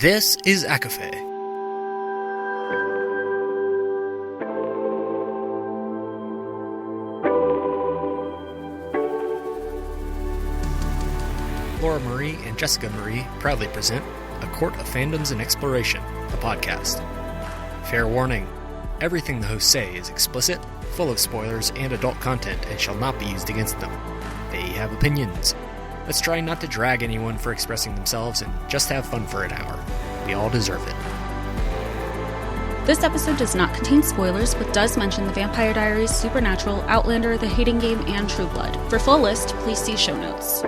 This is ACOFAE. Laura Marie and Jessica Marie proudly present A Court of Fandoms and Exploration, a podcast. Fair warning, everything the hosts say is explicit, full of spoilers and adult content and shall not be used against them. They have opinions. Let's try not to drag anyone for expressing themselves and just have fun for an hour. We all deserve it. This episode does not contain spoilers, but does mention The Vampire Diaries, Supernatural, Outlander, The Hating Game, and True Blood. For full list, please see show notes.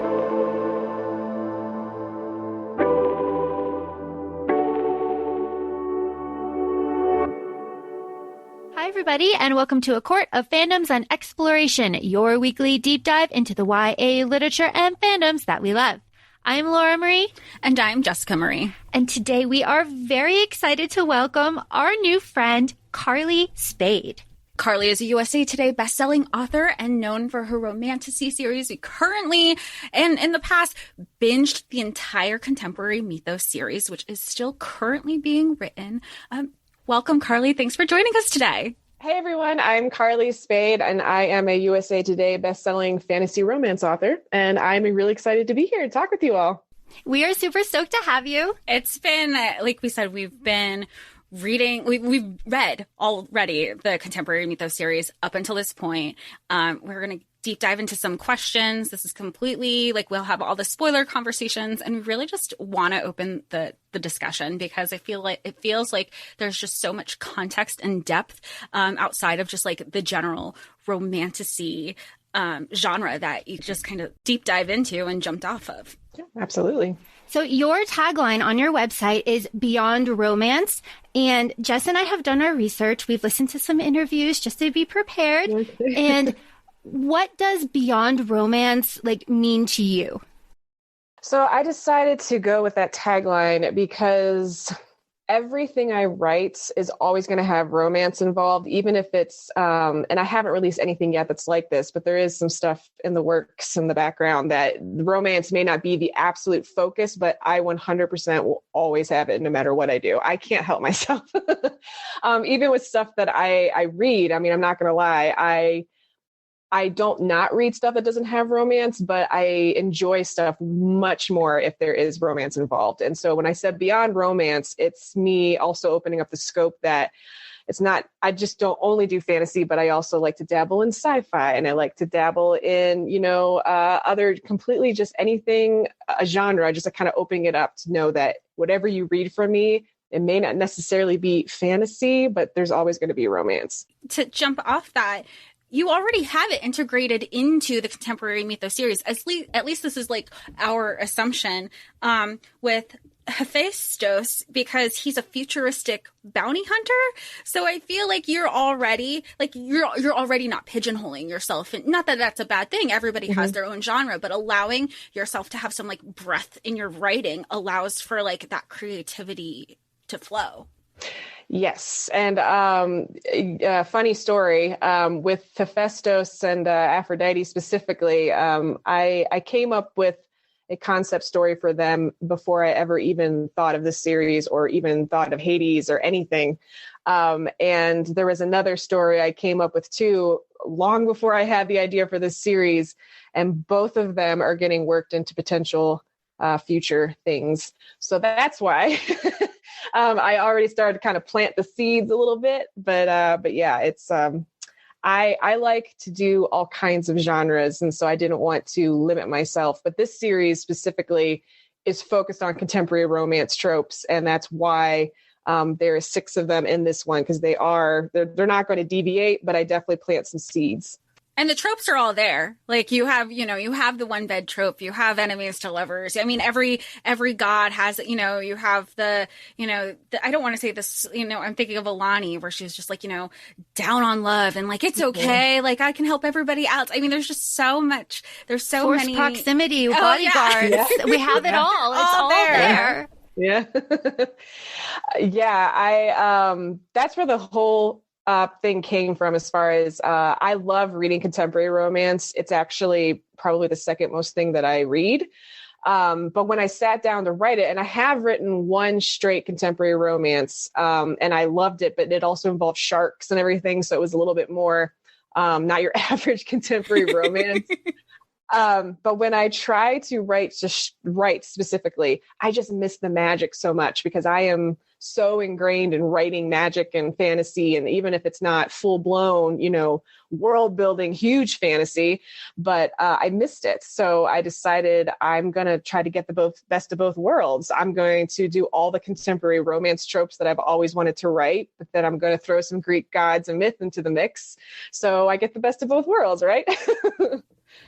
Hi, everybody, and welcome to A Court of Fandoms and Exploration, your weekly deep dive into the YA literature and fandoms that we love. I'm Laura Marie. And I'm Jessica Marie. And today we are very excited to welcome our new friend, Carly Spade. Carly is a USA Today bestselling author and known for her romantasy series. We currently, and in the past, binged the entire contemporary Mythos series, which is still currently being written. Welcome, Carly. Thanks for joining us today. Hey, everyone. I'm Carly Spade, and I am a USA Today bestselling fantasy romance author, and I'm really excited to be here to talk with you all. We are super stoked to have you. It's been, like we said, we've been reading, we've read already the contemporary Mythos series up until this point. We're going to deep dive into some questions. This is completely we'll have all the spoiler conversations, and we really just want to open the discussion because it feels like there's just so much context and depth outside of just the general romantasy genre that you just kind of deep dive into and jumped off of. Yeah, absolutely. So your tagline on your website is Beyond Romance. And Jess and I have done our research. We've listened to some interviews just to be prepared. And what does Beyond Romance mean to you? So I decided to go with that tagline because everything I write is always going to have romance involved, even if it's, and I haven't released anything yet that's like this, but there is some stuff in the works in the background that romance may not be the absolute focus, but I 100% will always have it no matter what I do. I can't help myself. Even with stuff that I read, I mean, I'm not going to lie. I don't not read stuff that doesn't have romance, but I enjoy stuff much more if there is romance involved. And so when I said beyond romance, it's me also opening up the scope that it's not, I just don't only do fantasy, but I also like to dabble in sci-fi, and I like to dabble in, other completely just anything, a genre, just kind of opening it up to know that whatever you read from me, it may not necessarily be fantasy, but there's always going to be romance. To jump off that, you already have it integrated into the contemporary Mythos series. At least this is our assumption with Hephaestus, because he's a futuristic bounty hunter. So I feel like you're already not pigeonholing yourself. And not that that's a bad thing. Everybody has their own genre, but allowing yourself to have some breadth in your writing allows for that creativity to flow. Yes. And funny story with Hephaestus and Aphrodite specifically, I came up with a concept story for them before I ever even thought of this series or even thought of Hades or anything. And there was another story I came up with too, long before I had the idea for this series. And both of them are getting worked into potential future things. So that's why I already started to kind of plant the seeds a little bit, but yeah, it's, I like to do all kinds of genres. And so I didn't want to limit myself, but this series specifically is focused on contemporary romance tropes. And that's why there are 6 of them in this one, because they're not going to deviate, but I definitely plant some seeds. And the tropes are all there. You have the one bed trope, you have enemies to lovers. I mean, every god has, you have the, I don't want to say this, I'm thinking of Alani where she's just down on love and it's okay. I can help everybody else. I mean, there's just so much, there's so Forced many proximity, bodyguards. Yeah. We have it all. It's all there. Yeah. Yeah. That's where the whole thing came from as far as I love reading contemporary romance. It's actually probably the second most thing that I read. But when I sat down to write it, and I have written one straight contemporary romance, and I loved it, but it also involved sharks and everything. So it was a little bit more not your average contemporary romance. But when I try to write specifically, I just miss the magic so much because I am so ingrained in writing magic and fantasy. And even if it's not full blown, world building, huge fantasy, but I missed it. So I decided I'm going to try to get the best of both worlds. I'm going to do all the contemporary romance tropes that I've always wanted to write, but then I'm going to throw some Greek gods and myth into the mix. So I get the best of both worlds, right?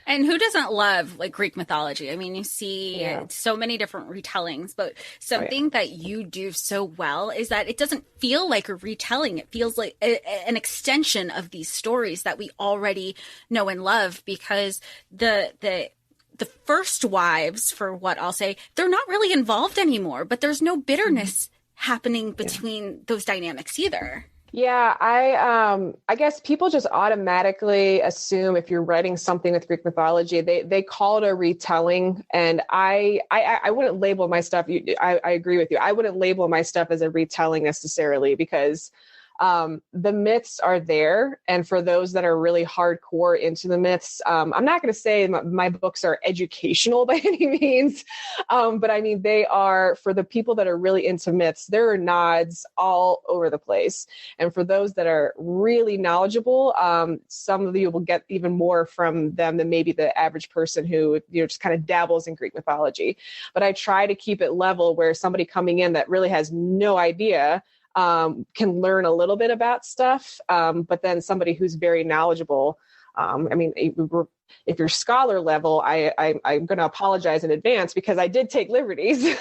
And who doesn't love Greek mythology? I mean, you see so many different retellings, but something that you do so well is that it doesn't feel like a retelling. It feels like an extension of these stories that we already know and love, because the first wives, for what I'll say, they're not really involved anymore, but there's no bitterness happening between those dynamics either. Yeah, I guess people just automatically assume if you're writing something with Greek mythology, they call it a retelling. And I wouldn't label my stuff. I agree with you. I wouldn't label my stuff as a retelling necessarily, because the myths are there. And for those that are really hardcore into the myths, I'm not going to say my books are educational by any means. But I mean, they are, for the people that are really into myths, there are nods all over the place. And for those that are really knowledgeable, some of you will get even more from them than maybe the average person who, just kind of dabbles in Greek mythology. But I try to keep it level where somebody coming in that really has no idea can learn a little bit about stuff, but then somebody who's very knowledgeable. I mean, if you're scholar level, I'm going to apologize in advance because I did take liberties.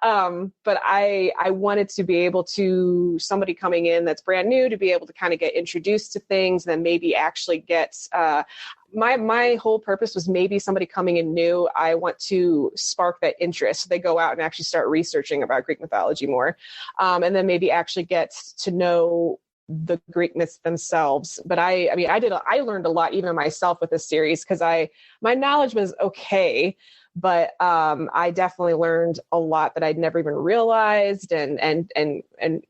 But I wanted to be able to, somebody coming in that's brand new, to be able to kind of get introduced to things, then maybe actually get, my whole purpose was maybe somebody coming in new, I want to spark that interest. So they go out and actually start researching about Greek mythology more. And then maybe actually get to know the Greek myths themselves. But I learned a lot even myself with this series, because my knowledge was okay. But I definitely learned a lot that I'd never even realized, and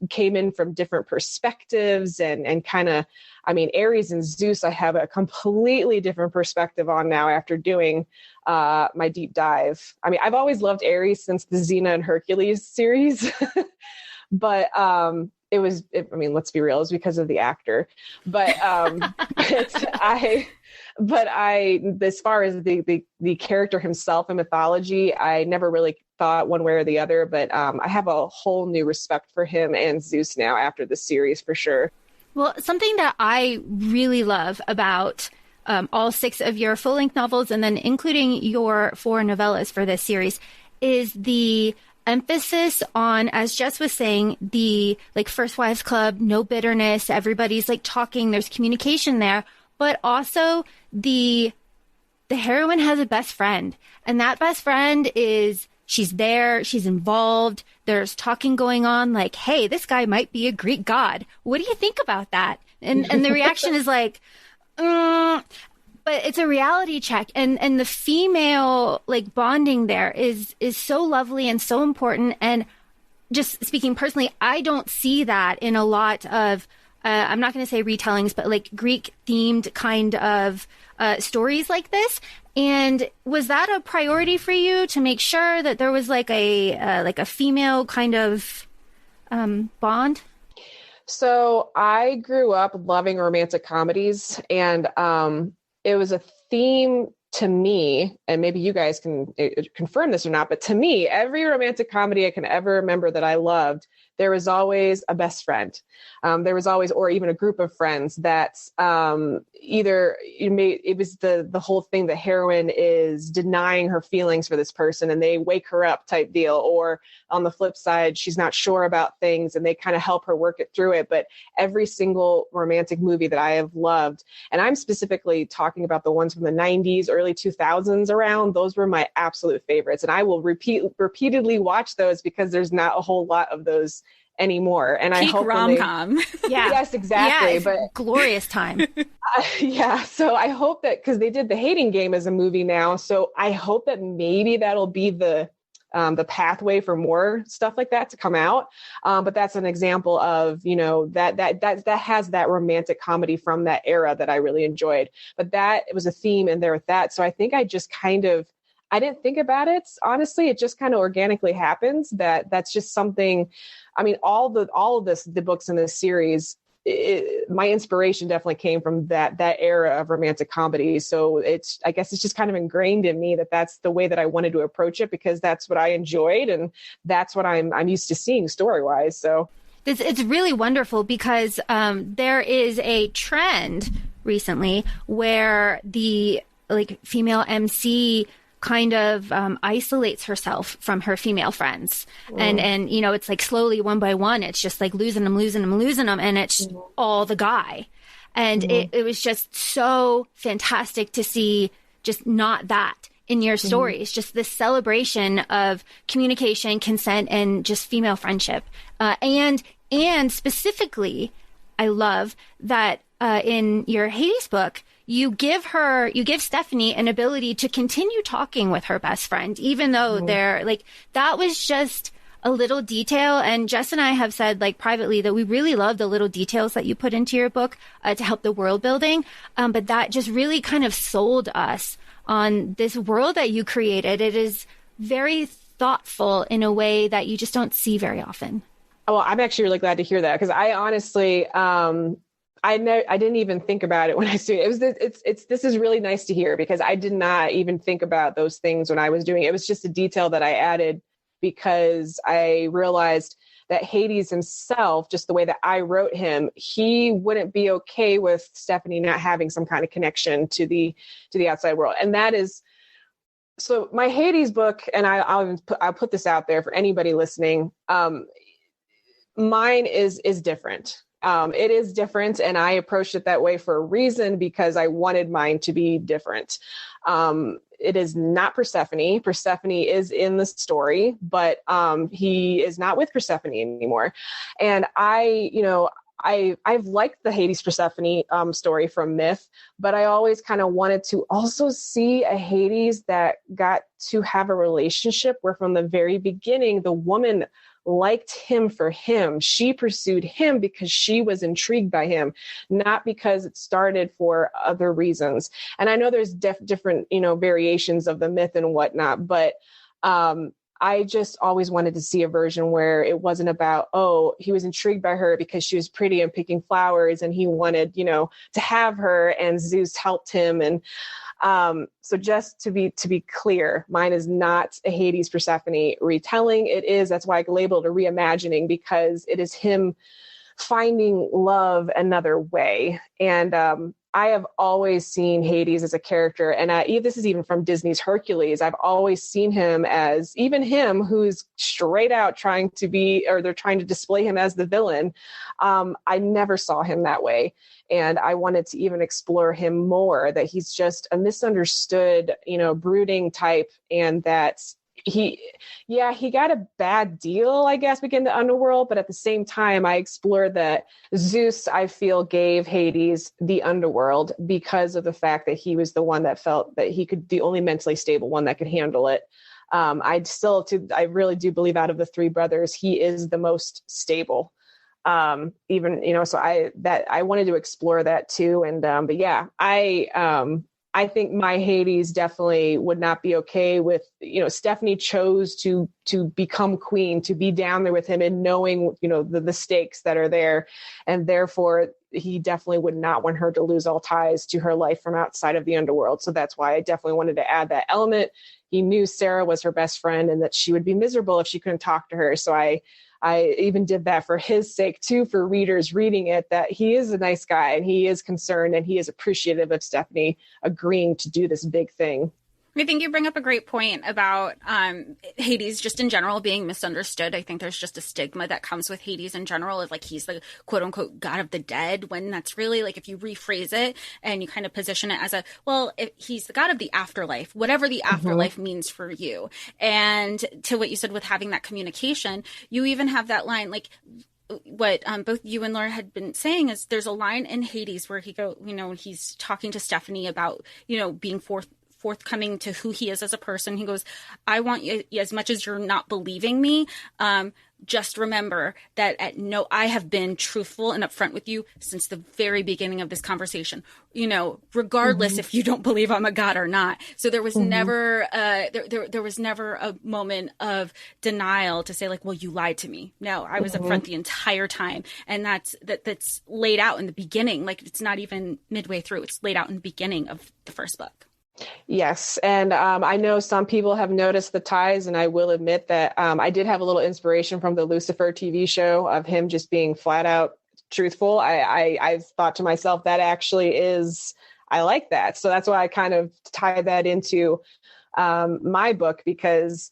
came in from different perspectives, and kind of, I mean, Ares and Zeus, I have a completely different perspective on now after doing my deep dive. I mean, I've always loved Ares since the Xena and Hercules series, but let's be real, it was because of the actor. But as far as the character himself in mythology, I never really thought one way or the other, but I have a whole new respect for him and Zeus now after the series, for sure. Well, something that I really love about all 6 of your full-length novels, and then including your 4 novellas for this series, is the emphasis on, as Jess was saying, the First Wives Club, no bitterness, everybody's talking, there's communication there, but also the heroine has a best friend, and that best friend she's there, she's involved, there's talking going on, hey, this guy might be a Greek god. What do you think about that? And the reaction is but it's a reality check, and the female bonding there is so lovely and so important. And just speaking personally, I don't see that in a lot of I'm not going to say retellings, but Greek themed kind of stories like this. And was that a priority for you to make sure that there was a female kind of bond? So I grew up loving romantic comedies, and it was a theme to me, and maybe you guys can confirm this or not, but to me, every romantic comedy I can ever remember that I loved, there was always a best friend. There was always, or even a group of friends that either it was the whole thing, the heroine is denying her feelings for this person and they wake her up type deal. Or on the flip side, she's not sure about things and they kind of help her work it through it. But every single romantic movie that I have loved, and I'm specifically talking about the ones from the 90s, early 2000s around, those were my absolute favorites. And I will repeatedly watch those because there's not a whole lot of those anymore. And Peak I hope rom-com. Yeah. Yes, exactly. Yeah, but glorious time. Yeah. So I hope that, because they did The Hating Game as a movie now. So I hope that maybe that'll be the pathway for more stuff like that to come out. But that's an example of, that has that romantic comedy from that era that I really enjoyed. But that it was a theme in there with that. So I think I just I didn't think about it. Honestly, it just kind of organically happens that's just something. I mean, all of the books in this series, my inspiration definitely came from that era of romantic comedy. So I guess it's just kind of ingrained in me that that's the way that I wanted to approach it, because that's what I enjoyed. And that's what I'm used to seeing story-wise. So it's really wonderful, because there is a trend recently where the female MC kind of isolates herself from her female friends. And it's like slowly, one by one, it's just like losing them. And it's all the guy. And it was just so fantastic to see just not that in your stories, just this celebration of communication, consent, and just female friendship. And specifically, I love that in your Hades book, you give Stephanie an ability to continue talking with her best friend, even though they're that was just a little detail. And Jess and I have said privately that we really love the little details that you put into your book to help the world building. But that just really kind of sold us on this world that you created. It is very thoughtful in a way that you just don't see very often. Well, I'm actually really glad to hear that, because I honestly, I didn't even think about it when I see it. This is really nice to hear, because I did not even think about those things when I was doing it. It was just a detail that I added because I realized that Hades himself, just the way that I wrote him, he wouldn't be okay with Stephanie not having some kind of connection to the outside world. And that is, so my Hades book, and I'll put this out there for anybody listening. Mine is different. It is different, and I approached it that way for a reason, because I wanted mine to be different. It is not Persephone. Persephone is in the story, but he is not with Persephone anymore. And I've liked the Hades Persephone story from Myth, but I always kind of wanted to also see a Hades that got to have a relationship where from the very beginning, the woman liked him for him. She pursued him because she was intrigued by him, not because it started for other reasons. And I know there's different, variations of the myth and whatnot, but I just always wanted to see a version where it wasn't about, he was intrigued by her because she was pretty and picking flowers, and he wanted, to have her, and Zeus helped him. And so just to be clear, mine is not a Hades Persephone retelling. That's why I labeled it a reimagining, because it is him finding love another way. And I have always seen Hades as a character, and this is even from Disney's Hercules. I've always seen him as even him who's straight out trying to be, or they're trying to display him as the villain. I never saw him that way. And I wanted to even explore him more, that he's just a misunderstood, brooding type, and that he got a bad deal, I guess, within the underworld. But at the same time, I explored that Zeus, I feel, gave Hades the underworld because of the fact that he was the one that felt that he could, the only mentally stable one that could handle it. I really do believe out of the three brothers, he is the most stable. So I wanted to explore that too. And, but yeah, I think my Hades definitely would not be okay with, Stephanie chose to become queen, to be down there with him and knowing, the stakes that are there. And therefore he definitely would not want her to lose all ties to her life from outside of the underworld. So that's why I definitely wanted to add that element. He knew Sarah was her best friend and that she would be miserable if she couldn't talk to her. So I even did that for his sake too, for readers reading it, that he is a nice guy and he is concerned and he is appreciative of Stephanie agreeing to do this big thing. I think you bring up a great point about Hades just in general being misunderstood. I think there's just a stigma that comes with Hades in general of like he's the quote unquote god of the dead, when that's really like if you rephrase it and you kind of position it as a, well, he's the god of the afterlife, whatever the afterlife means for you. And to what you said with having that communication, you even have that line like what both you and Laura had been saying is there's a line in Hades where he's talking to Stephanie about, being forthcoming to who he is as a person. He goes, I want you, as much as you're not believing me, just remember that I have been truthful and upfront with you since the very beginning of this conversation, regardless if you don't believe I'm a god or not. So there was never, there was never a moment of denial to say like, well, you lied to me. No, I was upfront the entire time. And that's laid out in the beginning. Like it's not even midway through. It's laid out in the beginning of the first book. Yes. And I know some people have noticed the ties, and I will admit that I did have a little inspiration from the Lucifer TV show of him just being flat out truthful. I've thought to myself that actually is, I like that. So that's why I kind of tie that into my book, because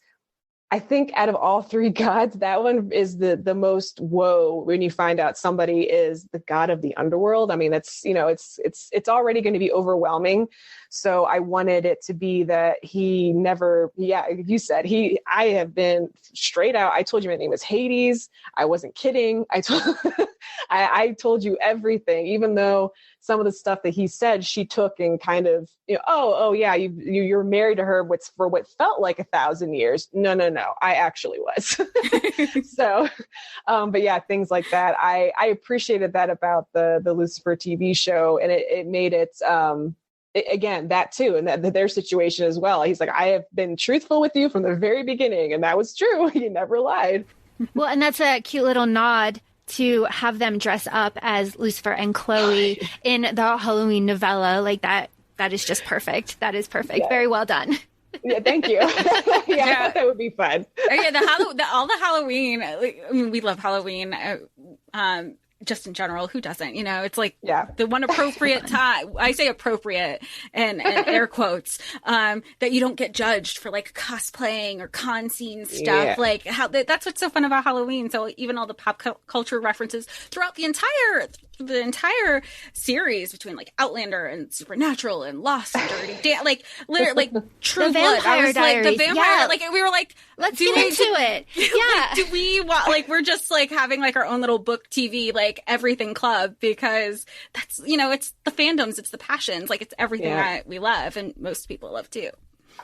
I think out of all three gods, that one is the most woe when you find out somebody is the god of the underworld. I mean, that's, it's already going to be overwhelming. So I wanted it to be that he never, you said I have been straight out. I told you my name was Hades. I wasn't kidding. I told you everything, even though some of the stuff that he said, she took and kind of, you're married to her for what felt like 1,000 years. No, I actually was. So, but yeah, things like that. I appreciated that about the Lucifer TV show, and it made it, again, that too, and that their situation as well. He's like, I have been truthful with you from the very beginning, and that was true. He never lied. Well, and that's a cute little nod to have them dress up as Lucifer and Chloe in the Halloween novella. Like that is just perfect. That is perfect. Yeah. Very well done. Yeah, thank you. I thought that would be fun. All the Halloween. I mean, we love Halloween. Just in general, who doesn't? It's like the one appropriate time. I say appropriate and air quotes, that you don't get judged for like cosplaying or con scene stuff. Yeah. Like that's what's so fun about Halloween. So even all the pop culture references throughout the entire series between like Outlander and Supernatural and Lost and Dirty like literally like True Blood. I was like the vampire. Like we were like, let's get into it. Yeah. Do we want like we're just like having like our own little book TV like everything club, because that's it's the fandoms, it's the passions, like it's everything that we love and most people love too.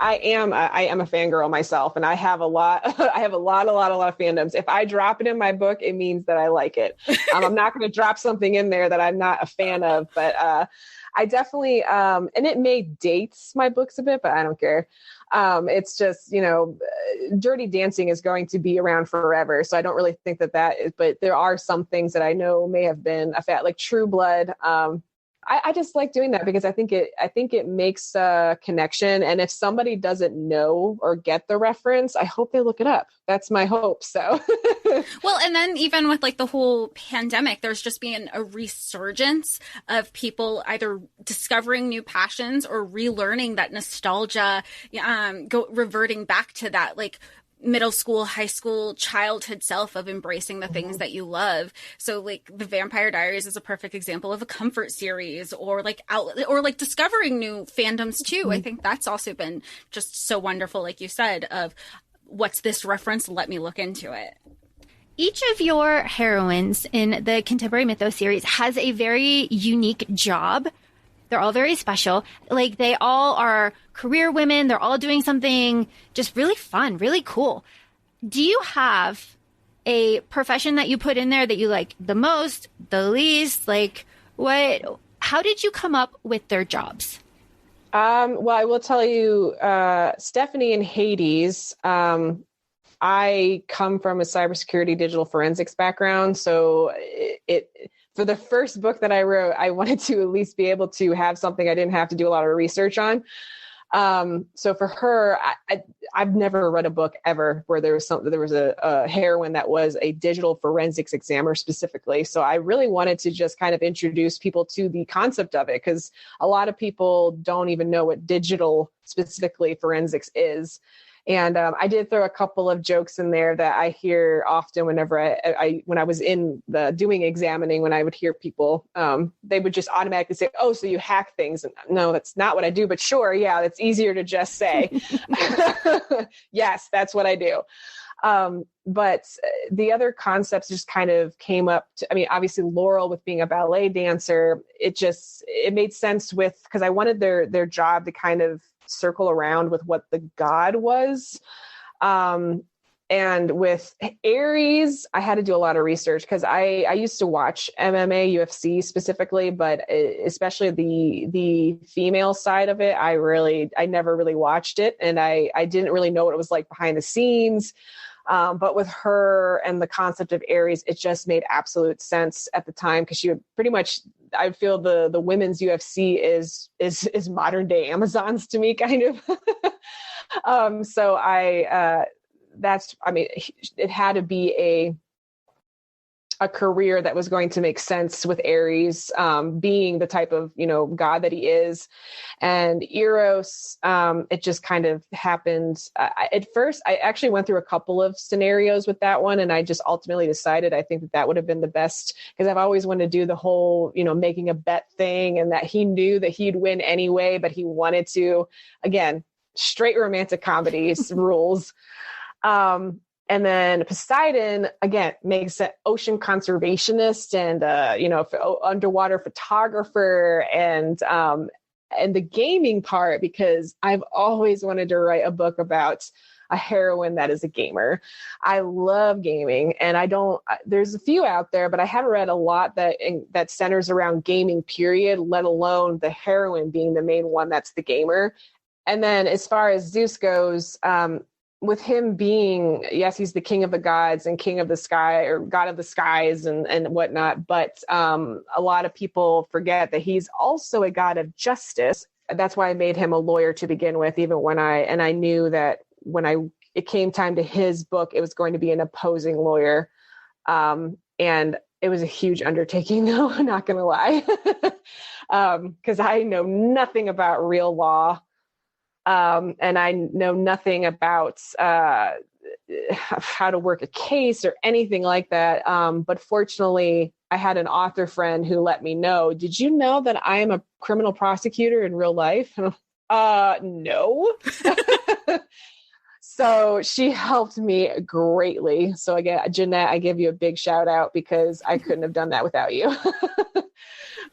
I am a fangirl myself, and I have a lot of fandoms. If I drop it in my book, it means that I like it. I'm not going to drop something in there that I'm not a fan of, but I definitely, and it may dates my books a bit, but I don't care. It's just, Dirty Dancing is going to be around forever. So I don't really think that is, but there are some things that I know may have been like True Blood. I just like doing that because I think it makes a connection. And if somebody doesn't know or get the reference, I hope they look it up. That's my hope. So, well, and then even with like the whole pandemic, there's just been a resurgence of people either discovering new passions or relearning that nostalgia, reverting back to that, like middle school, high school, childhood self of embracing the things that you love. So like the Vampire Diaries is a perfect example of a comfort series, or like discovering new fandoms too. I think that's also been just so wonderful. Like you said, of what's this reference? Let me look into it. Each of your heroines in the Contemporary Mythos series has a very unique job. They're all very special. Like they all are career women. They're all doing something just really fun, really cool. Do you have a profession that you put in there that you like the most, the least? Like how did you come up with their jobs? Well, I will tell you, Stephanie and Hades, I come from a cybersecurity digital forensics background. So for the first book that I wrote, I wanted to at least be able to have something I didn't have to do a lot of research on. So for her, I've never read a book ever where there was a heroine that was a digital forensics examiner specifically. So I really wanted to just kind of introduce people to the concept of it, because a lot of people don't even know what digital specifically forensics is. And I did throw a couple of jokes in there that I hear often whenever when I was in the doing examining, when I would hear people, they would just automatically say, "Oh, so you hack things?" And no, that's not what I do, but sure. Yeah, that's easier to just say. Yes, that's what I do. But the other concepts just kind of came up obviously Laurel with being a ballet dancer, it made sense because I wanted their job to kind of circle around with what the god was. And with Aries, I had to do a lot of research because I used to watch MMA, UFC specifically, but especially the female side of it, I never really watched it. And I didn't really know what it was like behind the scenes. But with her and the concept of Aries, it just made absolute sense at the time, because she would pretty much, I feel the women's UFC is modern day Amazons to me, kind of. So it had to be a career that was going to make sense with Aries, being the type of, god that he is. And Eros, it just kind of happened. At first, I actually went through a couple of scenarios with that one, and I just ultimately decided I think that would have been the best, because I've always wanted to do the whole, making a bet thing, and that he knew that he'd win anyway, but he wanted to, again, straight romantic comedies rules. And then Poseidon, again, makes an ocean conservationist and, underwater photographer, and the gaming part, because I've always wanted to write a book about a heroine that is a gamer. I love gaming, and there's a few out there, but I haven't read a lot that centers around gaming, period, let alone the heroine being the main one that's the gamer. And then as far as Zeus goes, with him being, yes, he's the king of the gods and king of the sky, or god of the skies and whatnot. But a lot of people forget that he's also a god of justice. That's why I made him a lawyer to begin with, even when I knew that when it came time to his book, it was going to be an opposing lawyer. And it was a huge undertaking, though, I'm not going to lie, because I know nothing about real law. And I know nothing about how to work a case or anything like that. But fortunately, I had an author friend who let me know, did you know that I am a criminal prosecutor in real life? No. So she helped me greatly. So again, Jeanette, I give you a big shout out, because I couldn't have done that without you.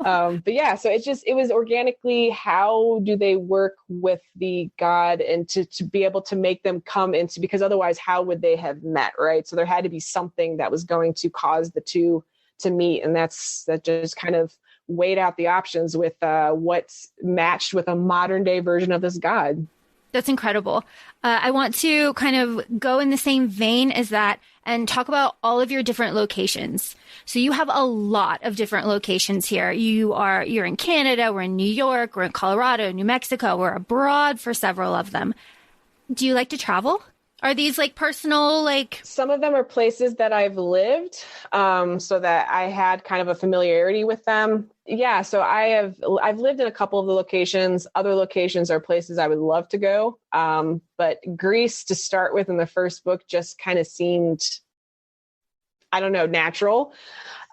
But yeah, so it was organically, how do they work with the god, and to be able to make them come into, because otherwise how would they have met, right? So there had to be something that was going to cause the two to meet. And that just kind of weighed out the options with what's matched with a modern day version of this god. That's incredible. I want to kind of go in the same vein as that and talk about all of your different locations. So you have a lot of different locations here. You're in Canada, we're in New York, we're in Colorado, New Mexico, we're abroad for several of them. Do you like to travel? Are these like personal, like? Some of them are places that I've lived, so that I had kind of a familiarity with them. Yeah, so I've lived in a couple of the locations. Other locations are places I would love to go. But Greece, to start with in the first book, just kind of seemed, I don't know, natural.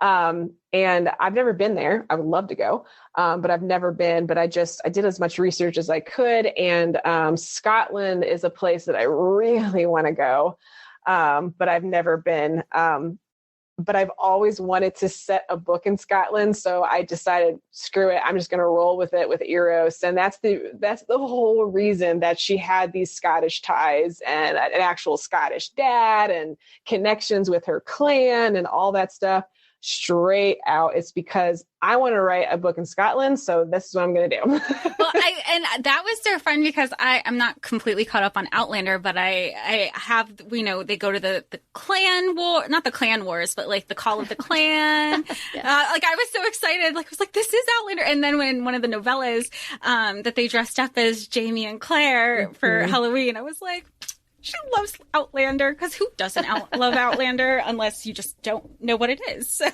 And I've never been there. I would love to go, but I've never been. But I did as much research as I could. And Scotland is a place that I really want to go, but I've never been. But I've always wanted to set a book in Scotland. So I decided, screw it, I'm just going to roll with it with Eros. And that's the whole reason that she had these Scottish ties and an actual Scottish dad and connections with her clan and all that stuff. straight out. It's because I want to write a book in Scotland, so this is what I'm going to do. Well, and that was so fun because I'm not completely caught up on Outlander, but I have, they go to the clan war, not the clan wars, but like the Call of the Clan. Like I was so excited. Like I was like, this is Outlander. And then when one of the novellas, that they dressed up as Jamie and Claire for Halloween, I was like, she loves Outlander, because who doesn't love Outlander unless you just don't know what it is. So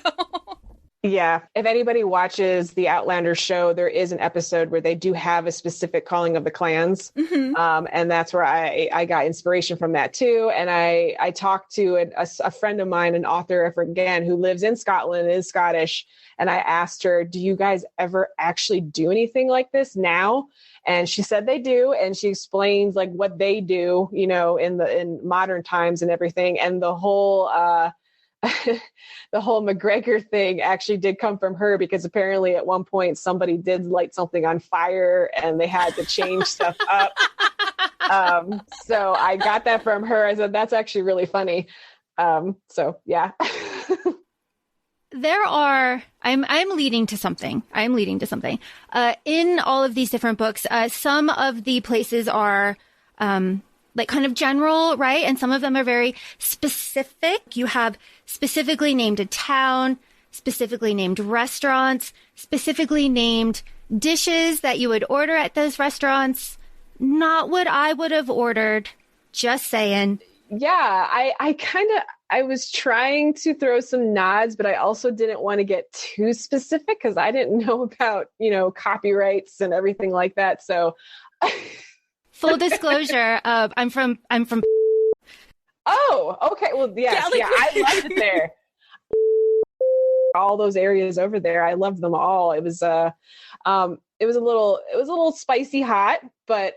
yeah, if anybody watches the Outlander show, there is an episode where they do have a specific calling of the clans. And that's where I got inspiration from that too. And I talked to a friend of mine, an author, again, who lives in Scotland, is Scottish. And I asked her, do you guys ever actually do anything like this now? And she said they do. And she explains like what they do, in modern times and everything. And the whole McGregor thing actually did come from her, because apparently at one point somebody did light something on fire and they had to change stuff up. So I got that from her. I said, that's actually really funny. So yeah. I'm leading to something. In all of these different books, some of the places are, like kind of general, right? And some of them are very specific. You have specifically named a town, specifically named restaurants, specifically named dishes that you would order at those restaurants. Not what I would have ordered. Just saying. Yeah, I was trying to throw some nods, but I also didn't want to get too specific because I didn't know about, copyrights and everything like that. So full disclosure, I'm from. Oh, okay. Well, yes, yeah, I loved it there. All those areas over there, I loved them all. It was a little spicy hot, but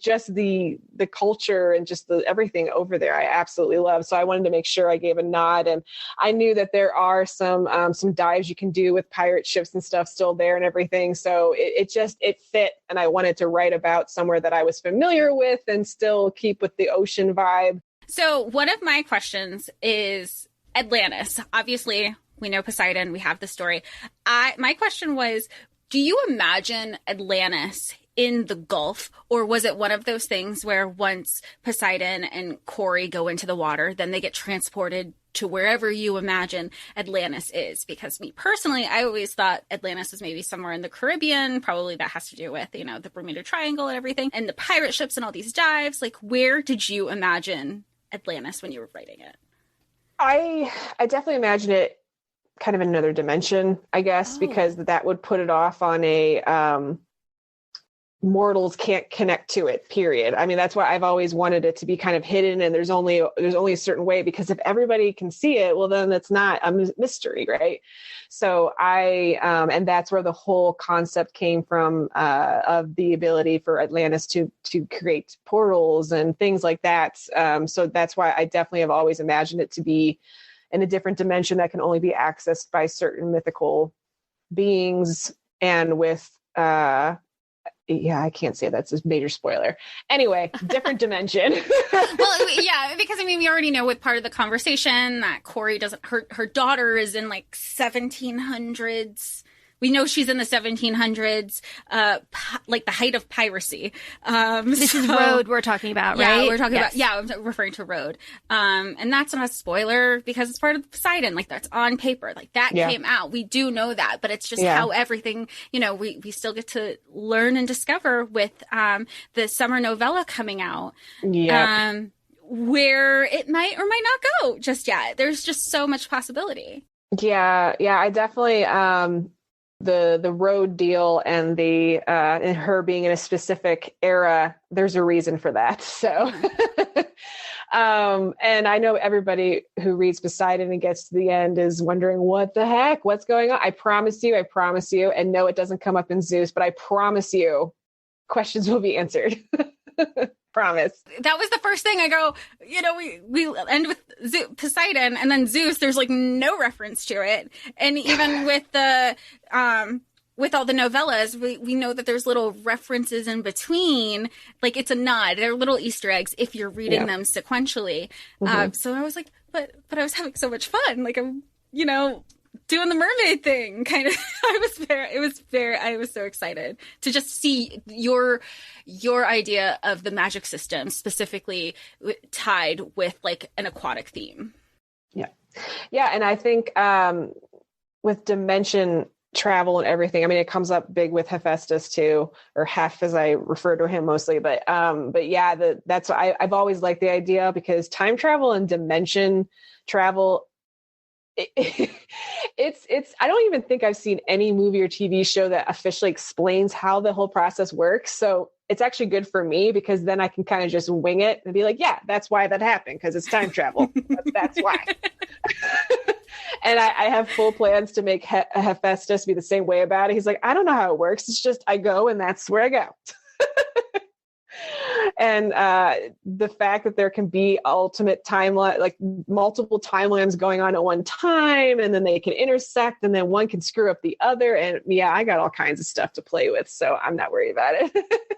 just the culture and just the everything over there, I absolutely love. So I wanted to make sure I gave a nod, and I knew that there are some dives you can do with pirate ships and stuff still there and everything. So it fit, and I wanted to write about somewhere that I was familiar with and still keep with the ocean vibe. So one of my questions is Atlantis. Obviously, we know Poseidon. We have the story. My question was, do you imagine Atlantis in the Gulf, or was it one of those things where once Poseidon and Corey go into the water, then they get transported to wherever you imagine Atlantis is? Because me personally, I always thought Atlantis was maybe somewhere in the Caribbean. Probably that has to do with, the Bermuda Triangle and everything, and the pirate ships and all these dives. Like, where did you imagine Atlantis when you were writing it? I definitely imagine it kind of another dimension, I guess, because that would put it off on a mortals can't connect to it, period. I mean, that's why I've always wanted it to be kind of hidden, and there's only a certain way, because if everybody can see it, well, then it's not a mystery, right? So and that's where the whole concept came from, of the ability for Atlantis to create portals and things like that. So that's why I definitely have always imagined it to be in a different dimension that can only be accessed by certain mythical beings, and with I can't say that's a major spoiler. Anyway, different dimension. Well, yeah, because we already know with part of the conversation that Corey doesn't, her daughter is in like 1700s. We know she's in the 1700s, like the height of piracy. This is Road we're talking about, right? Yeah, we're talking about, I'm referring to Road. And that's not a spoiler because it's part of Poseidon. Like, that's on paper. Like, that came out. We do know that, but it's just how everything, we still get to learn and discover with the summer novella coming out. Yeah. Where it might or might not go just yet. There's just so much possibility. Yeah, I definitely... the Road deal and and her being in a specific era, there's a reason for that. So, and I know everybody who reads Poseidon and gets to the end is wondering, what the heck, what's going on? I promise you. And no, it doesn't come up in Zeus, but I promise you questions will be answered. Promise. That was the first thing I go, we end with Poseidon, and then Zeus, there's like no reference to it. And even with with all the novellas, we know that there's little references in between. Like, it's a nod. They're little Easter eggs if you're reading them sequentially. So I was like, but I was having so much fun. Like, I'm doing the mermaid thing kind of. I was so excited to just see your idea of the magic system specifically tied with like an aquatic theme. Yeah. And I think with dimension travel and everything, I mean, it comes up big with Hephaestus too, or Hef as I refer to him mostly, but yeah, that's why I've always liked the idea, because time travel and dimension travel, it's I don't even think I've seen any movie or TV show that officially explains how the whole process works. So it's actually good for me, because then I can kind of just wing it and be like, yeah, that's why that happened, because it's time travel. That's why. And I have full plans to make Hephaestus be the same way about it. He's like, I don't know how it works. It's just I go and that's where I go. And the fact that there can be ultimate timeline, like multiple timelines going on at one time, and then they can intersect, and then one can screw up the other. And yeah, I got all kinds of stuff to play with, so I'm not worried about it.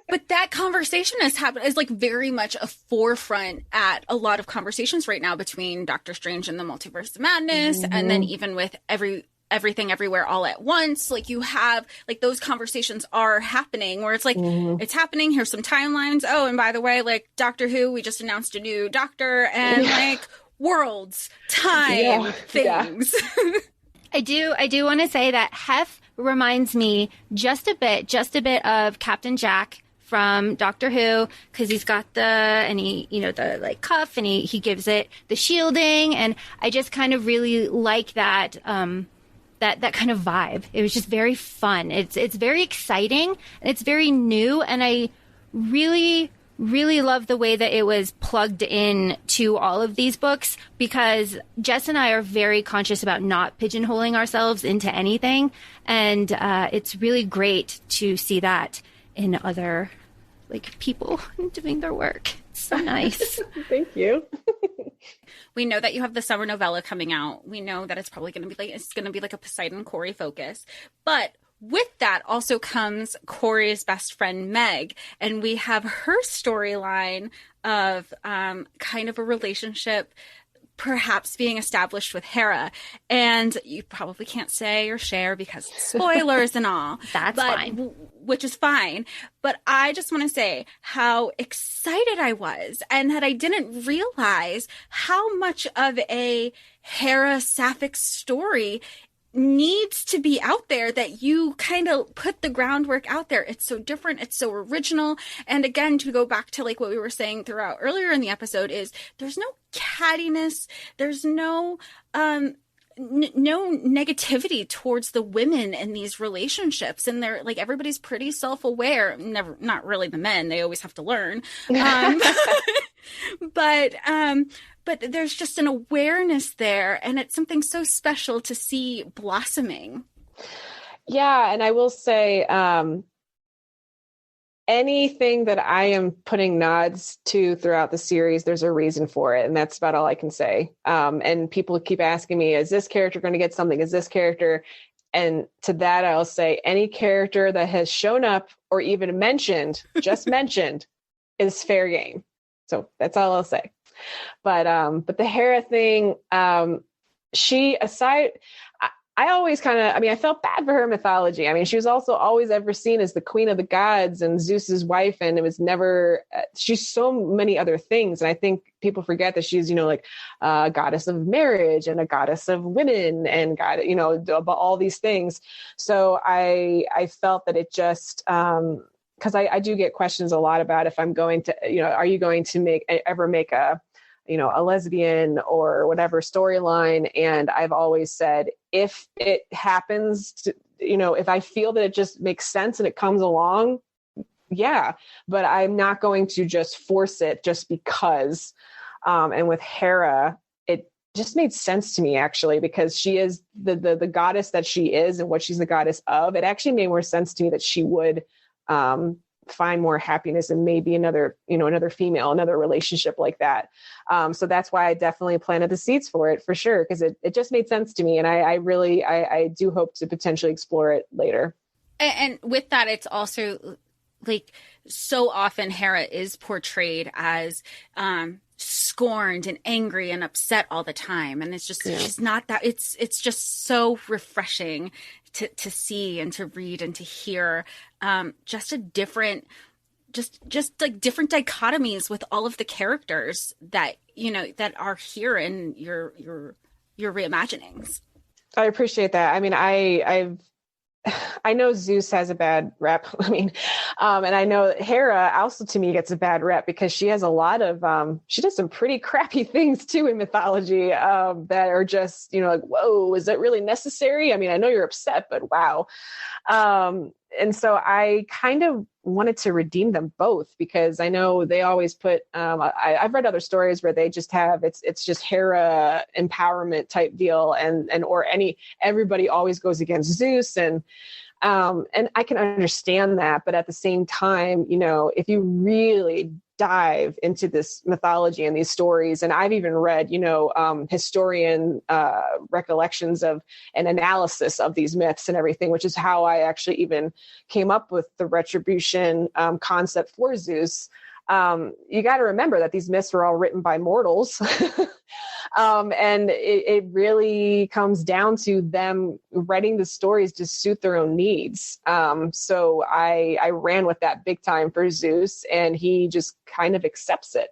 But that conversation is like very much a forefront at a lot of conversations right now between Doctor Strange and the Multiverse of Madness, and then even with Everything Everywhere All at Once, like you have like those conversations are happening where it's like it's happening, here's some timelines, oh, and by the way, like Doctor Who, we just announced a new doctor, and like worlds, time, things. I do want to say that Hef reminds me just a bit of Captain Jack from Doctor Who, because he's got the like cuff, and he gives it the shielding, and I just kind of really like that that kind of vibe. It was just very fun. It's very exciting, and it's very new, and I really love the way that it was plugged in to all of these books, because Jess and I are very conscious about not pigeonholing ourselves into anything, and it's really great to see that in other like people doing their work. It's so nice. Thank you. We know that you have the summer novella coming out. We know that it's probably going to be like a Poseidon Corey focus. But with that also comes Corey's best friend Meg, and we have her storyline of kind of a relationship perhaps being established with Hera, and you probably can't say or share because spoilers and all. That's fine. Which is fine. But I just want to say how excited I was, and that I didn't realize how much of a Hera Sapphic story needs to be out there, that you kind of put the groundwork out there. It's so different. It's so original. And again, to go back to like what we were saying throughout earlier in the episode, is there's no cattiness. There's no negativity towards the women in these relationships. And they're like, everybody's pretty self-aware. Not really the men. They always have to learn. But there's just an awareness there, and it's something so special to see blossoming. Yeah. And I will say, anything that I am putting nods to throughout the series, there's a reason for it. And that's about all I can say. And people keep asking me, is this character going to get something? Is this character? And to that, I'll say any character that has shown up or even mentioned, just mentioned, is fair game. So that's all I'll say. But the Hera thing, I always I felt bad for her mythology. I mean, she was also always ever seen as the queen of the gods and Zeus's wife, and it was never, she's so many other things. And I think people forget that she's, like a goddess of marriage and a goddess of women and God, about all these things. So I felt that it just, because I do get questions a lot about if I'm going to, are you going to ever make a lesbian or whatever storyline? And I've always said, if it happens to, if I feel that it just makes sense and it comes along, yeah, but I'm not going to just force it just because. And with Hera, it just made sense to me, actually, because she is the goddess that she is and what she's the goddess of. It actually made more sense to me that she would, find more happiness in maybe another female, another relationship like that. So that's why I definitely planted the seeds for it, for sure, because it just made sense to me. And I do hope to potentially explore it later. And with that, it's also like so often Hera is portrayed as scorned and angry and upset all the time. And it's just, she's not that. It's just so refreshing to see and to read and to hear, just a different, just like different dichotomies with all of the characters that, that are here in your reimaginings. I appreciate that. I mean, I know Zeus has a bad rep. I mean, and I know Hera also to me gets a bad rep because she has a lot of, she does some pretty crappy things too in mythology that are just, like, whoa, is that really necessary? I mean, I know you're upset, but wow. And so I kind of wanted to redeem them both because I know they always put, I've read other stories where they just have, it's just Hera empowerment type deal everybody always goes against Zeus. And I can understand that, but at the same time, if you really dive into this mythology and these stories, and I've even read, historian recollections of an analysis of these myths and everything, which is how I actually even came up with the retribution concept for Zeus. You got to remember that these myths were all written by mortals. And it really comes down to them writing the stories to suit their own needs. So I ran with that big time for Zeus, and he just kind of accepts it.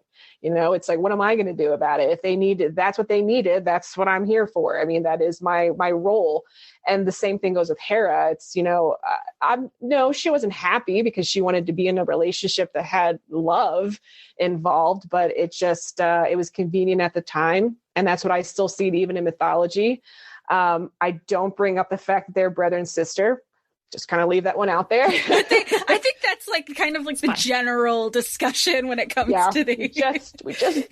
It's like, what am I going to do about it? If they needed, that's what they needed. That's what I'm here for. I mean, that is my role. And the same thing goes with Hera. It's, no, she wasn't happy because she wanted to be in a relationship that had love involved, but it just, it was convenient at the time. And that's what I still see even in mythology. I don't bring up the fact that they're brother and sister. Just kind of leave that one out there. I think that's like kind of like the general discussion when it comes to the. We just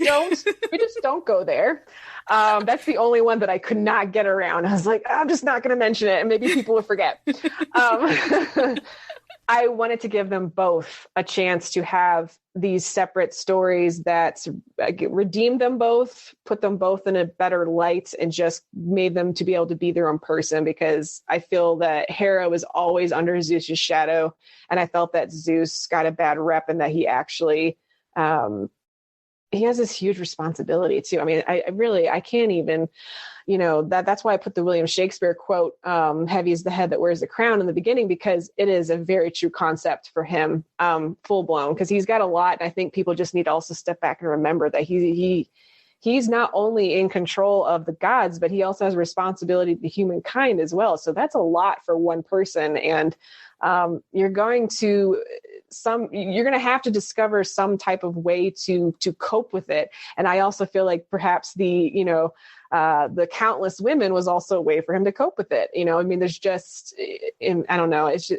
don't go there. That's the only one that I could not get around. I was like, I'm just not going to mention it, and maybe people will forget. I wanted to give them both a chance to have these separate stories that redeemed them both, put them both in a better light, and just made them to be able to be their own person, because I feel that Hera was always under Zeus's shadow. And I felt that Zeus got a bad rep and that he actually, he has this huge responsibility too. I mean, I can't even, that's why I put the William Shakespeare quote, heavy is the head that wears the crown in the beginning, because it is a very true concept for him, full blown, because he's got a lot. And I think people just need to also step back and remember that he's not only in control of the gods, but he also has a responsibility to humankind as well. So that's a lot for one person. And you're going to have to discover some type of way to cope with it. And I also feel like perhaps the countless women was also a way for him to cope with it. I mean, there's just, I don't know. It's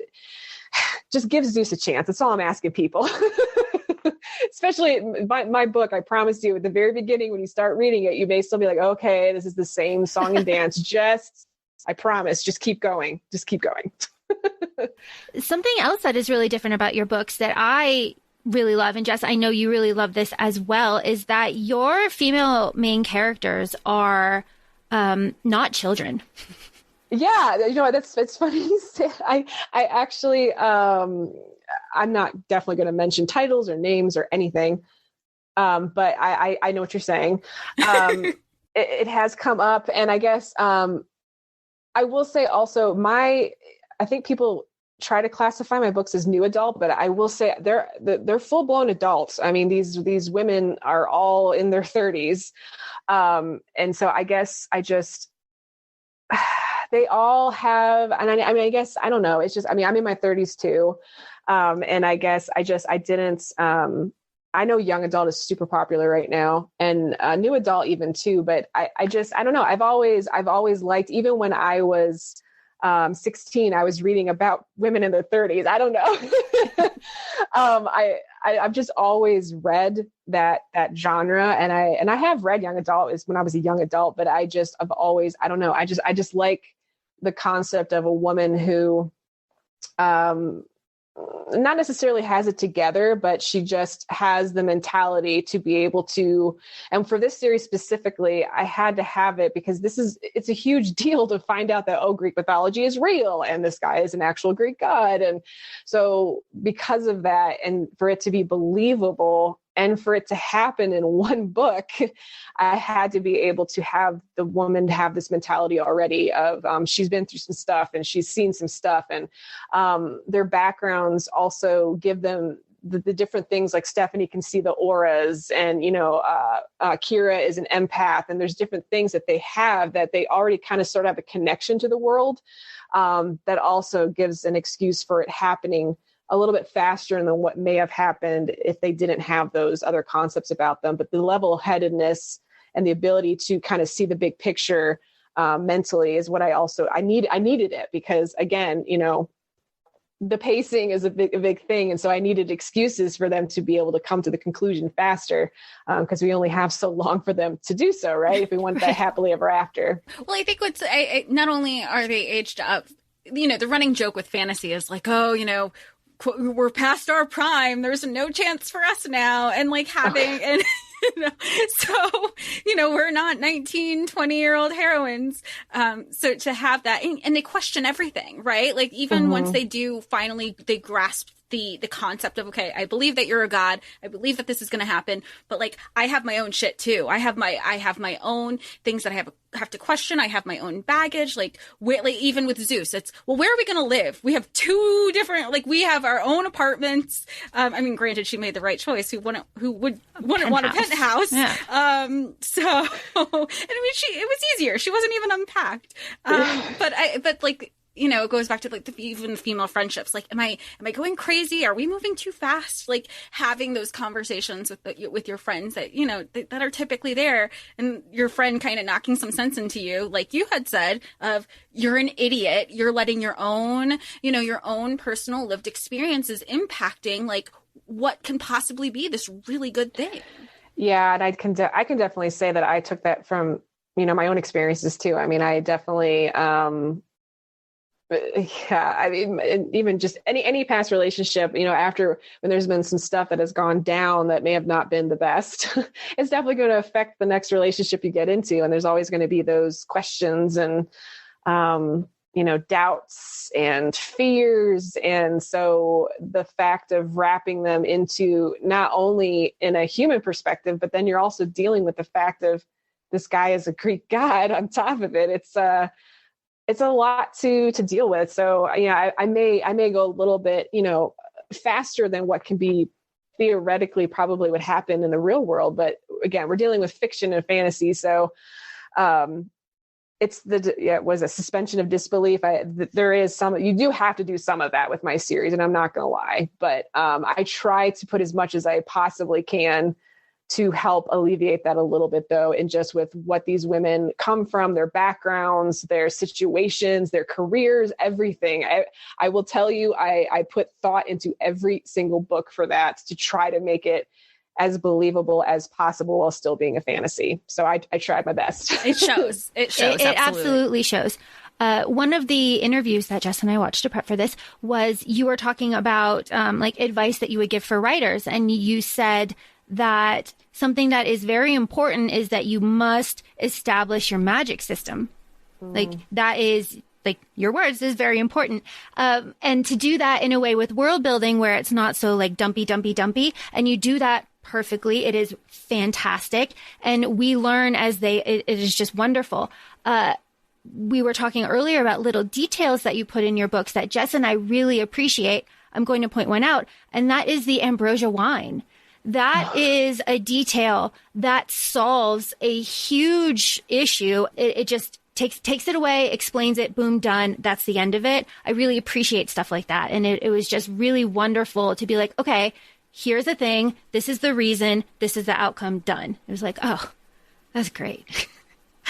just give Zeus a chance. That's all I'm asking people. Especially my book, I promise you at the very beginning, when you start reading it, you may still be like, okay, this is the same song and dance. I promise, just keep going. Just keep going. Something else that is really different about your books that I really love, and Jess, I know you really love this as well, is that your female main characters are not children. Yeah, it's funny you say. I actually, I'm not definitely going to mention titles or names or anything, but I know what you're saying. It has come up, and I guess I will say also I think people try to classify my books as new adult, but I will say they're full blown adults. I mean, these women are all in their 30s. And so I guess they all have, and I mean, I guess, I don't know. It's just, I mean, I'm in my 30s too. And I guess I didn't, I know young adult is super popular right now, and new adult even too, but I don't know. I've always liked, even when I was 16, I was reading about women in their 30s. I don't know. I've just always read that genre, and I have read young adult when I was a young adult, but I've always, I don't know. I just like the concept of a woman who, not necessarily has it together, but she just has the mentality to be able to, and for this series specifically, I had to have it because it's a huge deal to find out that, Greek mythology is real and this guy is an actual Greek god. And so because of that, and for it to be believable, And for it to happen in one book, I had to be able to have the woman have this mentality already of she's been through some stuff and she's seen some stuff. And their backgrounds also give them the different things, like Stephanie can see the auras, and, Kira is an empath, and there's different things that they have that they already kind of sort of have a connection to the world that also gives an excuse for it happening a little bit faster than what may have happened if they didn't have those other concepts about them. But the level-headedness and the ability to kind of see the big picture mentally is what I needed it, because again, the pacing is a big thing. And so I needed excuses for them to be able to come to the conclusion faster, because we only have so long for them to do so, right? If we want that happily ever after. Well, I think not only are they aged up, the running joke with fantasy is like, oh, we're past our prime. There's no chance for us now. And like having, and so, we're not 19, 20-year-old heroines. So to have that, and they question everything, right? Like even once they do finally, they grasp the concept of, okay, I believe that you're a god. I believe that this is going to happen, but like, I have my own shit too. I have my own things that I have to question. I have my own baggage. Like even with Zeus, it's, well, where are we going to live? We have two different, like we have our own apartments. Granted, she made the right choice. Who wouldn't want a penthouse? Yeah. It was easier. She wasn't even unpacked. It goes back to like even female friendships. Like, am I going crazy? Are we moving too fast? Like having those conversations with your friends that, that are typically there, and your friend kind of knocking some sense into you, like you had said, of you're an idiot. You're letting your own personal lived experiences impacting like what can possibly be this really good thing. Yeah. And I can definitely say that I took that from, my own experiences too. I mean, I definitely, even just any past relationship, after when there's been some stuff that has gone down that may have not been the best, it's definitely going to affect the next relationship you get into. And there's always going to be those questions and, doubts and fears. And so the fact of wrapping them into not only in a human perspective, but then you're also dealing with the fact of this guy is a Greek god on top of it. It's a lot to deal with. So, I may go a little bit, faster than what can be theoretically probably would happen in the real world. But again, we're dealing with fiction and fantasy. So, it's was a suspension of disbelief. There is you do have to do some of that with my series, and I'm not going to lie, but I try to put as much as I possibly can to help alleviate that a little bit, though, and just with what these women come from, their backgrounds, their situations, their careers, everything. I will tell you, I put thought into every single book for that to try to make it as believable as possible while still being a fantasy. So I tried my best. It shows. It absolutely shows. One of the interviews that Jess and I watched to prep for this was you were talking about advice that you would give for writers. And you said that something that is very important is that you must establish your magic system. Like that is, like your words, is very important. And to do that in a way with world building where it's not so like dumpy. And you do that perfectly. It is fantastic. And we learn it is just wonderful. We were talking earlier about little details that you put in your books that Jess and I really appreciate. I'm going to point one out, and that is the ambrosia wine. That is a detail that solves a huge issue. It just takes it away, explains it, boom, done. That's the end of it. I really appreciate stuff like that. And it was just really wonderful to be like, okay, here's the thing. This is the reason. This is the outcome, done. It was like, oh, that's great.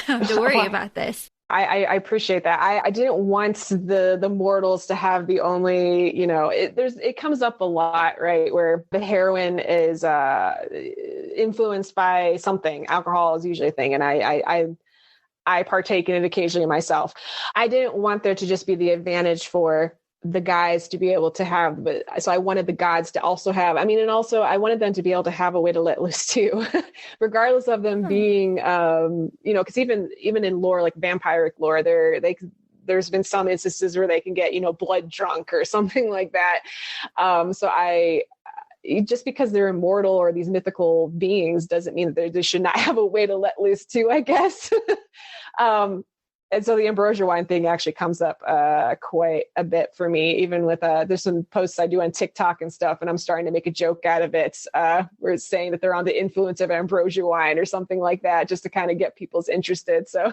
I don't have to worry about this. I appreciate that. I didn't want the mortals to have the only, it comes up a lot, right? Where the heroine is influenced by something. Alcohol is usually a thing. And I partake in it occasionally myself. I didn't want there to just be the advantage for the guys to be able to have, but so I wanted the gods to also have, and also I wanted them to be able to have a way to let loose too, regardless of them being, because even in lore, like vampiric lore, there's been some instances where they can get, blood drunk or something like that. So just because they're immortal or these mythical beings doesn't mean that they should not have a way to let loose too, I guess. And so the ambrosia wine thing actually comes up quite a bit for me, even with there's some posts I do on TikTok and stuff, and I'm starting to make a joke out of it where it's saying that they're on the influence of ambrosia wine or something like that, just to kind of get people's interested. So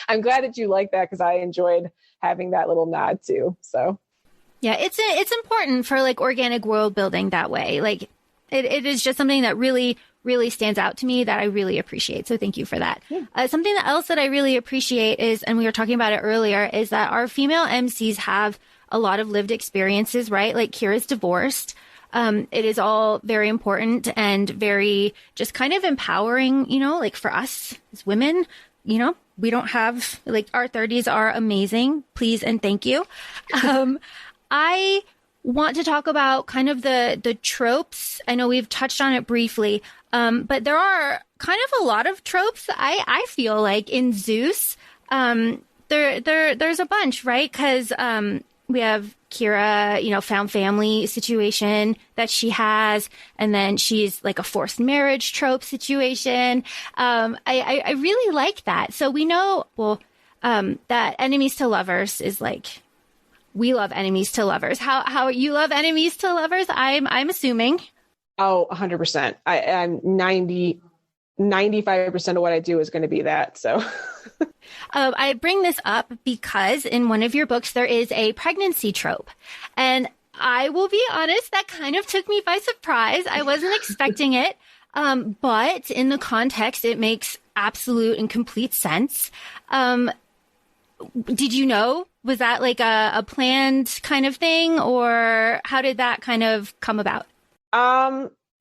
I'm glad that you like that, because I enjoyed having that little nod too. So yeah, it's important for like organic world building that way. Like it is just something that really stands out to me that I really appreciate. So thank you for that. Yeah. Something else that I really appreciate is, and we were talking about it earlier, is that our female MCs have a lot of lived experiences, right? Like Kira's divorced. It is all very important and very just kind of empowering, you know, like for us as women, you know, we don't have, like, our 30s are amazing. Please and thank you. I want to talk about kind of the tropes. I know we've touched on it briefly, but there are kind of a lot of tropes. I feel like in Zeus, there's a bunch, right? Because we have Kira, you know, found family situation that she has, and then she's like a forced marriage trope situation. I really like that. So we know, well, that enemies to lovers is like, we love enemies to lovers. How you love enemies to lovers? I'm assuming. Oh, 100%. I'm 95% of what I do is going to be that. So I bring this up because in one of your books, there is a pregnancy trope. And I will be honest, that kind of took me by surprise. I wasn't expecting it. But in the context, it makes absolute and complete sense. Did you know? Was that like a planned kind of thing, or how did that kind of come about?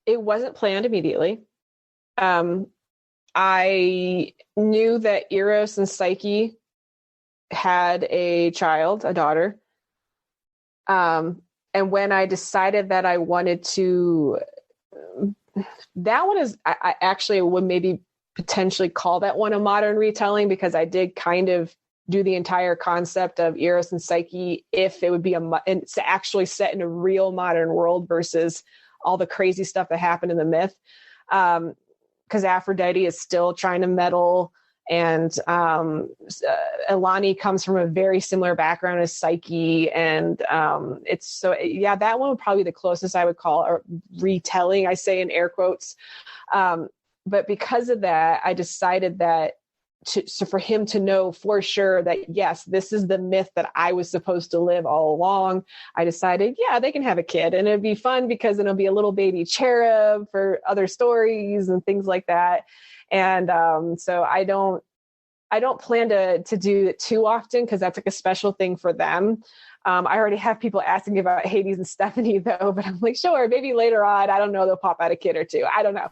It wasn't planned immediately. I knew that Eros and Psyche had a child, a daughter. And when I decided that I wanted to, that one is, I actually would maybe potentially call that one a modern retelling, because I did kind of do the entire concept of Eros and Psyche if it would be it's actually set in a real modern world versus all the crazy stuff that happened in the myth. Because Aphrodite is still trying to meddle, and Elani comes from a very similar background as Psyche, and it's so, yeah, that one would probably be the closest I would call a retelling, I say in air quotes. But because of that, I decided that so for him to know for sure that, yes, this is the myth that I was supposed to live all along, I decided, yeah, they can have a kid, and it'd be fun because it'll be a little baby cherub for other stories and things like that. And so I don't plan to do it too often, because that's like a special thing for them. I already have people asking about Hades and Stephanie though, but I'm like, sure, maybe later on, I don't know, they'll pop out a kid or two. I don't know.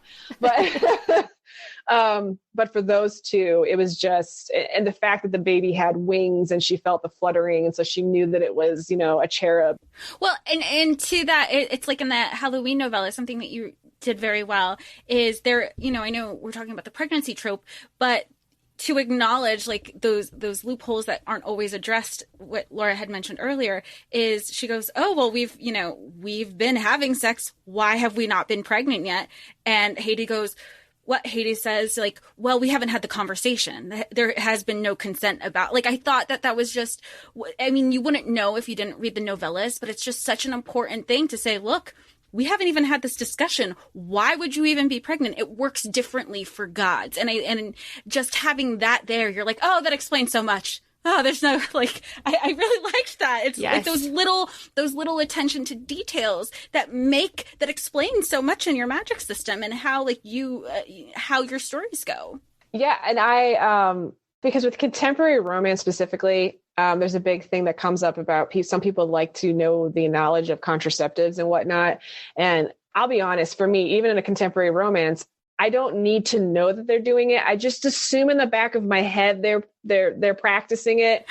But for those two, it was just, and the fact that the baby had wings and she felt the fluttering. And so she knew that it was, you know, a cherub. Well, and to that, it's like in that Halloween novella, something that you did very well is there, you know, I know we're talking about the pregnancy trope, but to acknowledge like those loopholes that aren't always addressed, what Laura had mentioned earlier, is she goes, oh, well, we've been having sex. Why have we not been pregnant yet? And Hades goes, what Hades says, like, well, we haven't had the conversation. There has been no consent about, like, I thought that was just, I mean, you wouldn't know if you didn't read the novellas, but it's just such an important thing to say, look, we haven't even had this discussion. Why would you even be pregnant? It works differently for gods. And just having that there, you're like, oh, that explains so much. Oh, there's no, like, I really liked that. It's yes. Like those little attention to details that explain so much in your magic system and how, like, how your stories go. Yeah. And I, because with contemporary romance specifically, there's a big thing that comes up about some people like to know the knowledge of contraceptives and whatnot. And I'll be honest, for me, even in a contemporary romance, I don't need to know that they're doing it. I just assume in the back of my head they're practicing it.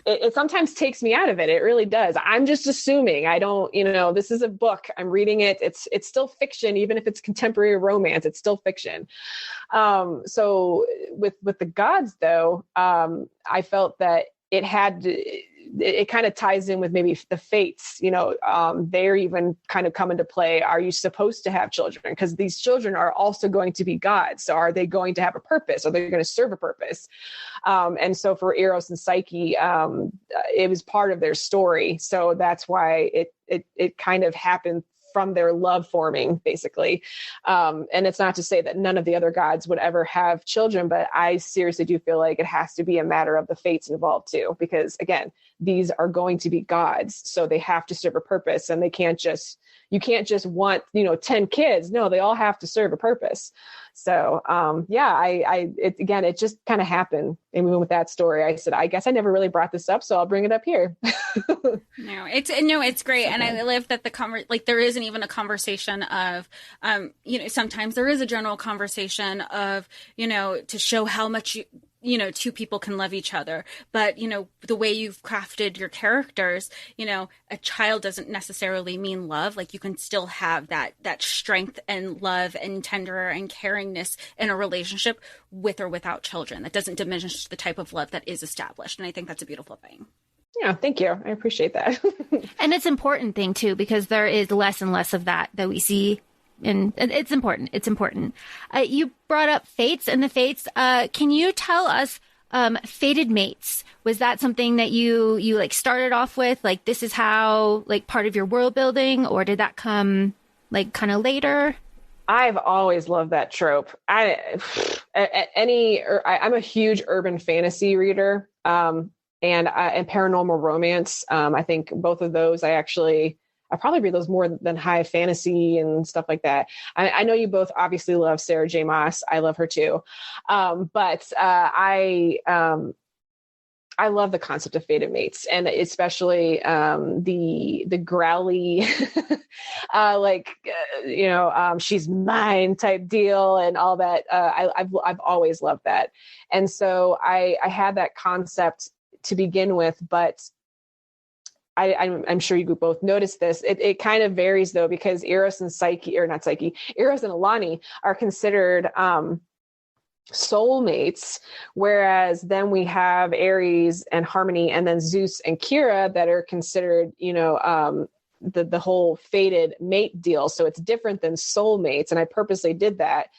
It sometimes takes me out of it. It really does. I'm just assuming. I don't, this is a book. I'm reading it. It's still fiction, even if it's contemporary romance. It's still fiction. So with the gods, though, I felt that it had it kind of ties in with maybe the fates, they're even kind of come into play. Are you supposed to have children? Because these children are also going to be gods. So are they going to have a purpose? Are they going to serve a purpose? And so for Eros and Psyche, it was part of their story. So that's why it kind of happened from their love forming, basically. And it's not to say that none of the other gods would ever have children, but I seriously do feel like it has to be a matter of the fates involved too, because again, these are going to be gods. So they have to serve a purpose, and you can't just want, 10 kids. No, they all have to serve a purpose. So, it just kind of happened. And with that story, I said, I guess I never really brought this up, so I'll bring it up here. It's great. Okay. And I love that there isn't even a conversation of, sometimes there is a general conversation of, to show how much two people can love each other. But, the way you've crafted your characters, a child doesn't necessarily mean love. Like, you can still have that strength and love and tender and caringness in a relationship with or without children. That doesn't diminish the type of love that is established. And I think that's a beautiful thing. Yeah, thank you. I appreciate that. And it's an important thing too, because there is less and less of that we see. And it's important. It's important. You brought up fates and the fates. Can you tell us, fated mates? Was that something that you like started off with? Like, this is how, like, part of your world building, or did that come like kind of later? I've always loved that trope. I'm a huge urban fantasy reader, and paranormal romance. I think both of those, I probably read those more than high fantasy and stuff like that. I know you both obviously love Sarah J. Maas. I love her too. But I love the concept of fated mates, and especially the growly, she's mine type deal and all that. I've always loved that. And so I had that concept to begin with, but I'm sure you both noticed this. It kind of varies though, because Eros and Eros and Alani are considered soulmates, whereas then we have Ares and Harmony, and then Zeus and Kira that are considered, the whole fated mate deal. So it's different than soulmates, and I purposely did that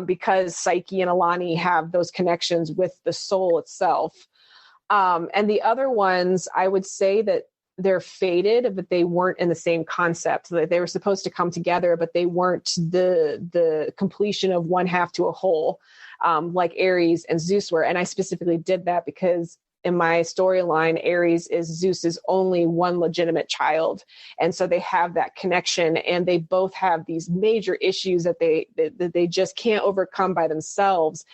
because Psyche and Alani have those connections with the soul itself. And the other ones, I would say that they're fated, but they weren't in the same concept. They were supposed to come together, but they weren't the completion of one half to a whole, like Ares and Zeus were. And I specifically did that because in my storyline, Ares is Zeus's only one legitimate child. And so they have that connection, and they both have these major issues that they just can't overcome by themselves,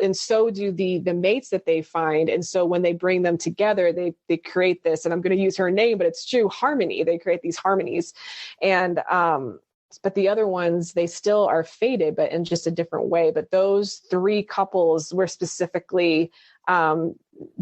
and so do the mates that they find. And so when they bring them together, they create this, and I'm going to use her name, but it's true, harmony. They create these harmonies. And, but the other ones, they still are fated, but in just a different way. But those three couples were specifically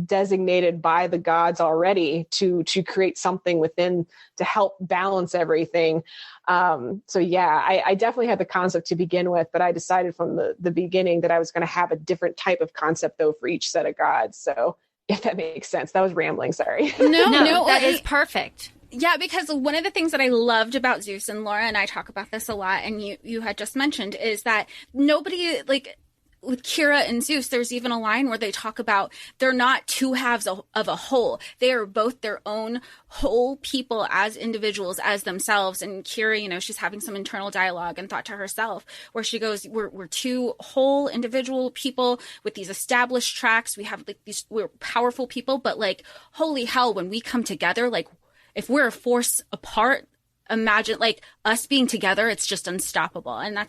designated by the gods already to create something within to help balance everything. I definitely had the concept to begin with, but I decided from the beginning that I was going to have a different type of concept though for each set of gods. So if that makes sense, that was rambling. Sorry. No, that is perfect. Yeah, because one of the things that I loved about Zeus, and Laura and I talk about this a lot, and you had just mentioned, is that nobody, like with Kira and Zeus, there's even a line where they talk about they're not two halves of a whole. They are both their own whole people as individuals, as themselves. And Kira, she's having some internal dialogue and thought to herself where she goes, we're two whole individual people with these established tracks. We have we're powerful people, but like, holy hell, when we come together, like if we're a force apart, imagine like us being together, it's just unstoppable. And I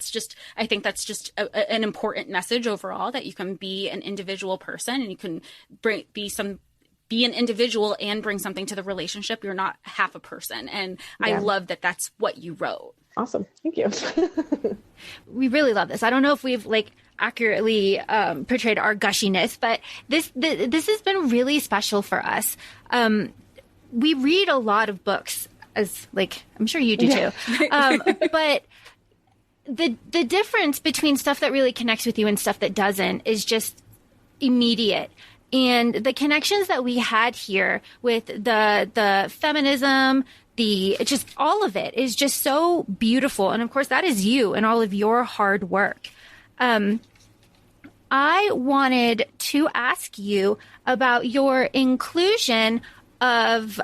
think that's just an important message overall, that you can be an individual person and you can be an individual and bring something to the relationship. You're not half a person. And yeah. I love that that's what you wrote. Awesome. Thank you. We really love this. I don't know if we've accurately portrayed our gushiness, but this has been really special for us. We read a lot of books, as I'm sure you do too. But the difference between stuff that really connects with you and stuff that doesn't is just immediate. And the connections that we had here with the feminism, just all of it is just so beautiful. And of course, that is you and all of your hard work. I wanted to ask you about your inclusion of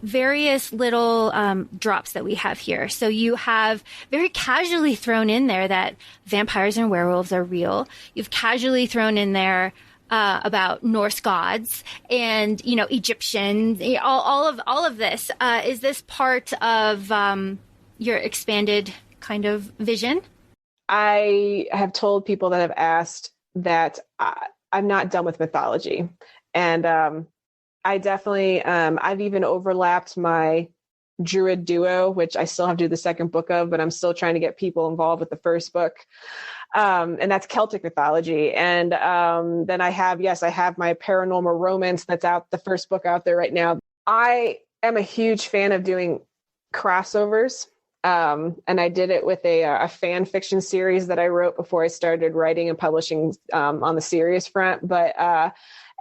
various little drops that we have here. So you have very casually thrown in there that vampires and werewolves are real. You've casually thrown in there about Norse gods and, Egyptians, all of this. Is this part of your expanded kind of vision? I have told people that have asked that I'm not done with mythology. And I definitely, I've even overlapped my Druid duo, which I still have to do the second book of, but I'm still trying to get people involved with the first book. And that's Celtic mythology. And then I have my paranormal romance that's out, the first book out there right now. I am a huge fan of doing crossovers. And I did it with a fan fiction series that I wrote before I started writing and publishing on the serious front.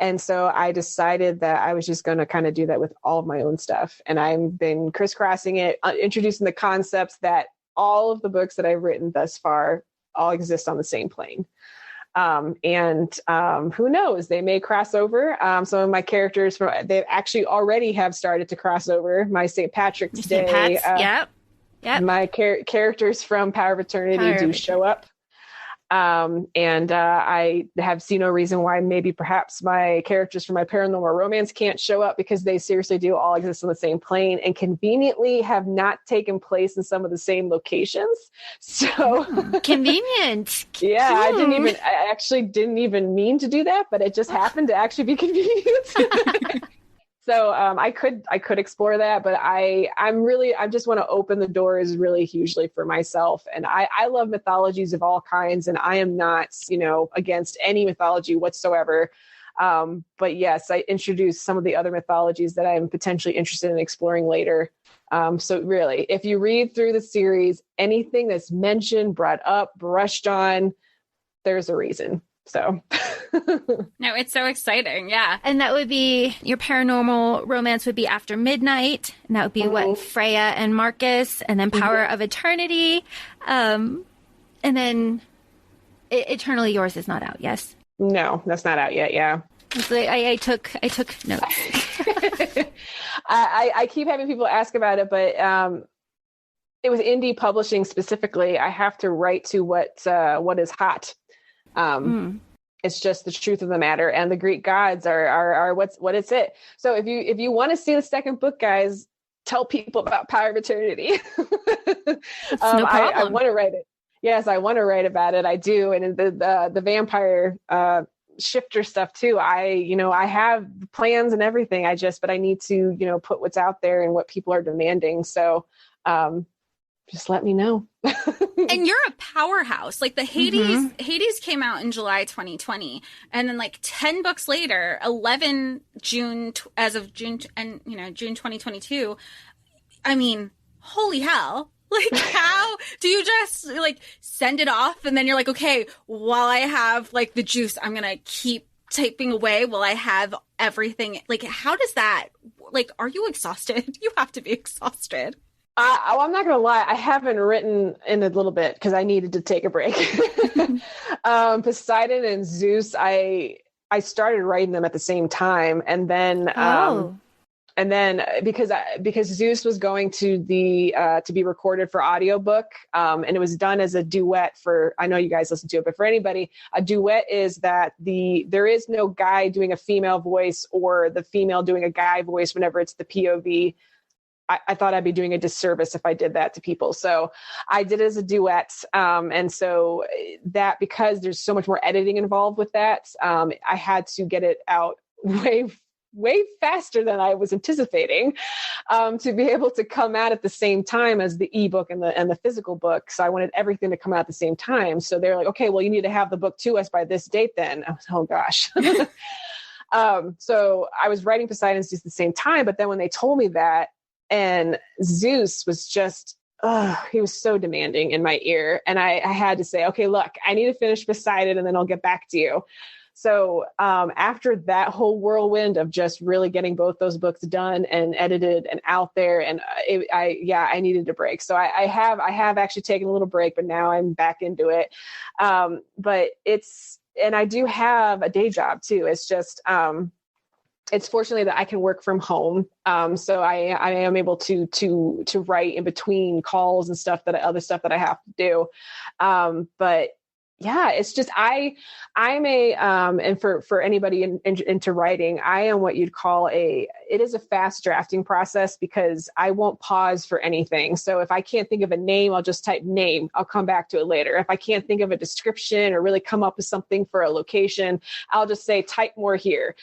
And so I decided that I was just going to kind of do that with all of my own stuff. And I've been crisscrossing it, introducing the concepts that all of the books that I've written thus far all exist on the same plane. And who knows, they may cross over. Some of my characters they actually already have started to cross over. My St. Patrick's Day. Yep. My characters from Power of Eternity do show up. And I have seen no reason why maybe perhaps my characters from my paranormal romance can't show up, because they seriously do all exist on the same plane and conveniently have not taken place in some of the same locations. So convenient. Yeah, I actually didn't even mean to do that, but it just happened to actually be convenient. So I could explore that, but I just want to open the doors really hugely for myself. And I love mythologies of all kinds, and I am not, against any mythology whatsoever. But yes, I introduced some of the other mythologies that I'm potentially interested in exploring later. So really, if you read through the series, anything that's mentioned, brought up, brushed on, there's a reason. So no, it's so exciting. Yeah. And that would be your paranormal romance would be After Midnight. And that would be what Freya and Marcus, and then Power of Eternity. And then Eternally Yours is not out. Yes. No, that's not out yet. Yeah. I took notes. I keep having people ask about it, but it was indie publishing specifically. I have to write to what is hot. It's just the truth of the matter, and the Greek gods are what it's it. So if you want to see the second book, guys, tell people about Power of Eternity. No problem. I want to write it. Yes, I want to write about it. I do, and the vampire shifter stuff too. I have plans and everything. But I need to put what's out there and what people are demanding. So just let me know. And you're a powerhouse. Like the Hades came out in July 2020, and then like 10 books later, 11 June June 2022. I mean, holy hell. Like, how do you just like send it off and then you're like, okay, while I have like the juice, I'm going to keep typing away while I have everything. Like, how does that, like, are you exhausted? You have to be exhausted. I'm not going to lie. I haven't written in a little bit because I needed to take a break. Poseidon and Zeus, I started writing them at the same time. And then, because Zeus was going to be recorded for audiobook, and it was done as a duet for, I know you guys listen to it, but for anybody, a duet is that there is no guy doing a female voice or the female doing a guy voice whenever it's the POV. I thought I'd be doing a disservice if I did that to people. So I did it as a duet. And so that, because there's so much more editing involved with that, I had to get it out way faster than I was anticipating, to be able to come out at the same time as the ebook and the physical book. So I wanted everything to come out at the same time. So they're like, okay, well, you need to have the book to us by this date then. I was, oh gosh. So I was writing Poseidon's just at the same time. But then when they told me that, and Zeus was just, he was so demanding in my ear. And I had to say, okay, look, I need to finish Poseidon and then I'll get back to you. So after that whole whirlwind of just really getting both those books done and edited and out there, and I needed a break. So I have actually taken a little break, but now I'm back into it. But and I do have a day job too. It's just, it's fortunately that I can work from home. So I am able to write in between calls and other stuff that I have to do. But yeah, it's just, I'm and for anybody into writing, I am what you'd call it is a fast drafting process, because I won't pause for anything. So if I can't think of a name, I'll just type name. I'll come back to it later. If I can't think of a description or really come up with something for a location, I'll just say type more here.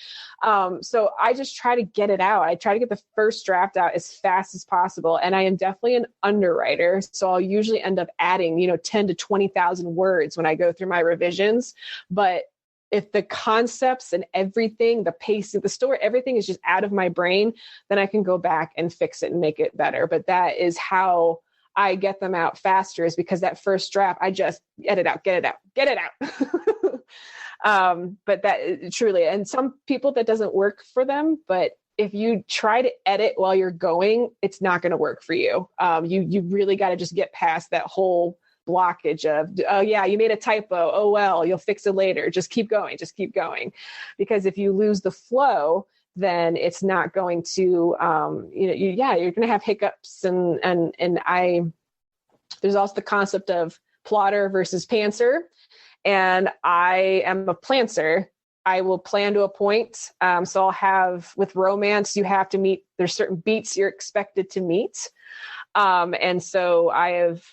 So I just try to get it out. I try to get the first draft out as fast as possible. And I am definitely an underwriter. So I'll usually end up adding, 10 to 20,000 words when I go through my revisions. But if the concepts and everything, the pacing, the story, everything is just out of my brain, then I can go back and fix it and make it better. But that is how I get them out faster, is because that first draft, I just get it out. But that truly, and some people that doesn't work for them, but if you try to edit while you're going, it's not going to work for you. You really got to just get past that whole blockage of, oh yeah, you made a typo. Oh, well, you'll fix it later. Just keep going. Because if you lose the flow, then it's not going to, you're going to have hiccups. And there's also the concept of plotter versus pantser. And I am a planter. I will plan to a point. So I'll have, with romance, you have to meet, there's certain beats you're expected to meet. And so I have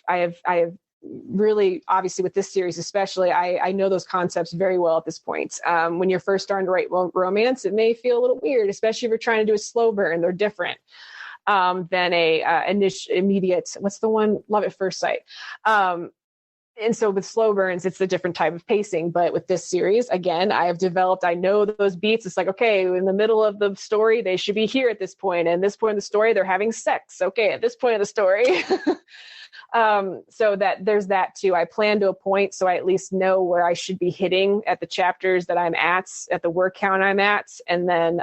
really, obviously with this series, especially, I know those concepts very well at this point. When you're first starting to write romance, it may feel a little weird, especially if you're trying to do a slow burn. They're different than immediate, what's the one? Love at First Sight. And so with slow burns, it's a different type of pacing. But with this series, again, I know those beats. It's like, okay, in the middle of the story, they should be here at this point. And this point in the story, they're having sex. Okay, at this point in the story. So that there's that too. I plan to a point, so I at least know where I should be hitting at the chapters that I'm at the word count I'm at. And then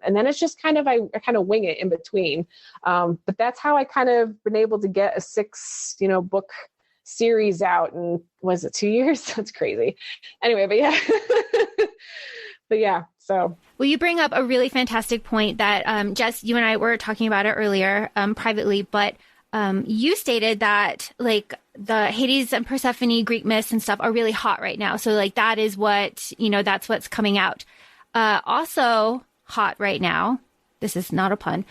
it's just I kind of wing it in between. But that's how I kind of been able to get a 6, book series out. And was it 2 years? That's crazy. Anyway, but yeah. So, well, you bring up a really fantastic point that, Jess, you and I were talking about it earlier, privately, but, you stated that like the Hades and Persephone Greek myths and stuff are really hot right now. So like that is what, that's what's coming out. Also hot right now. This is not a pun.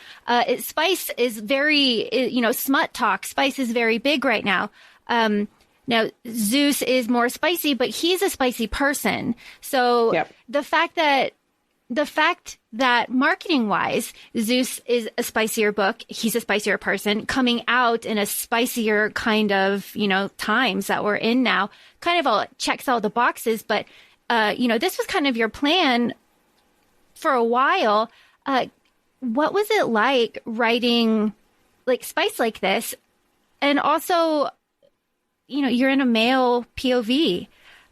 Spice is very, smut talk. Spice is very big right now. Now Zeus is more spicy, but he's a spicy person. So yep. The fact that marketing wise, Zeus is a spicier book. He's a spicier person coming out in a spicier kind of, times that we're in now, kind of all checks all the boxes. But, this was kind of your plan for a while. What was it like writing like spice like this? And also, you're in a male POV,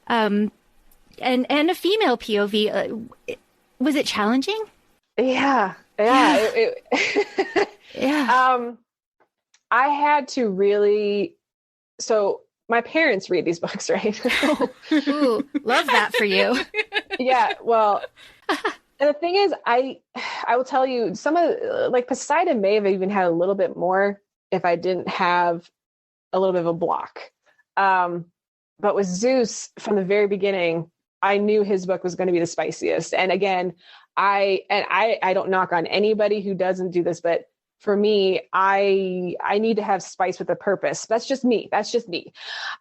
and a female POV. Was it challenging? Yeah. Yeah. I had to really, so my parents read these books, right? Ooh, love that for you. Yeah. Well, and the thing is, I will tell you, some of like Poseidon may have even had a little bit more if I didn't have a little bit of a block. But with Zeus from the very beginning, I knew his book was going to be the spiciest. And again, I don't knock on anybody who doesn't do this, but for me, I need to have spice with a purpose. That's just me.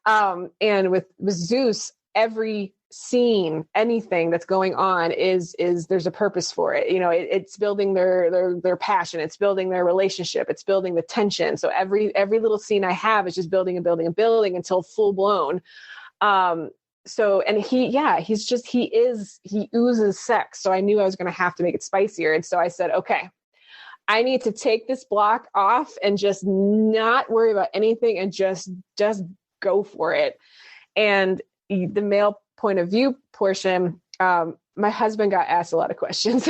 And with Zeus, every scene, anything that's going on is there's a purpose for it. It's building their passion. It's building their relationship. It's building the tension. So every little scene I have is just building and building and building until full blown. So, and he oozes sex. So I knew I was going to have to make it spicier. And so I said, okay, I need to take this block off and just not worry about anything and just go for it. And the male point of view portion, my husband got asked a lot of questions.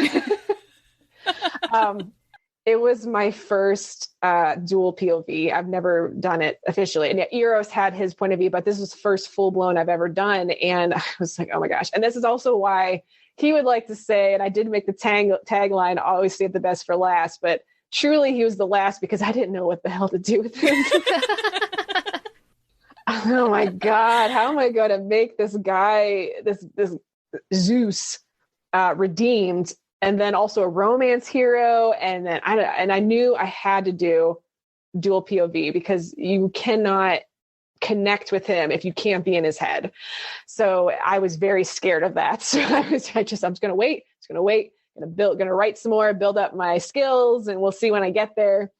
It was my first dual POV. I've never done it officially. And yet Eros had his point of view, but this was the first full-blown I've ever done. And I was like, oh my gosh. And this is also why he would like to say, and I did make the tagline, always save the best for last, but truly he was the last because I didn't know what the hell to do with him. Oh my God, how am I going to make this guy, this Zeus redeemed, and then also a romance hero? And then I knew I had to do dual POV because you cannot connect with him if you can't be in his head. So I was very scared of that. So I'm just going to wait. Going to write some more, build up my skills, and we'll see when I get there.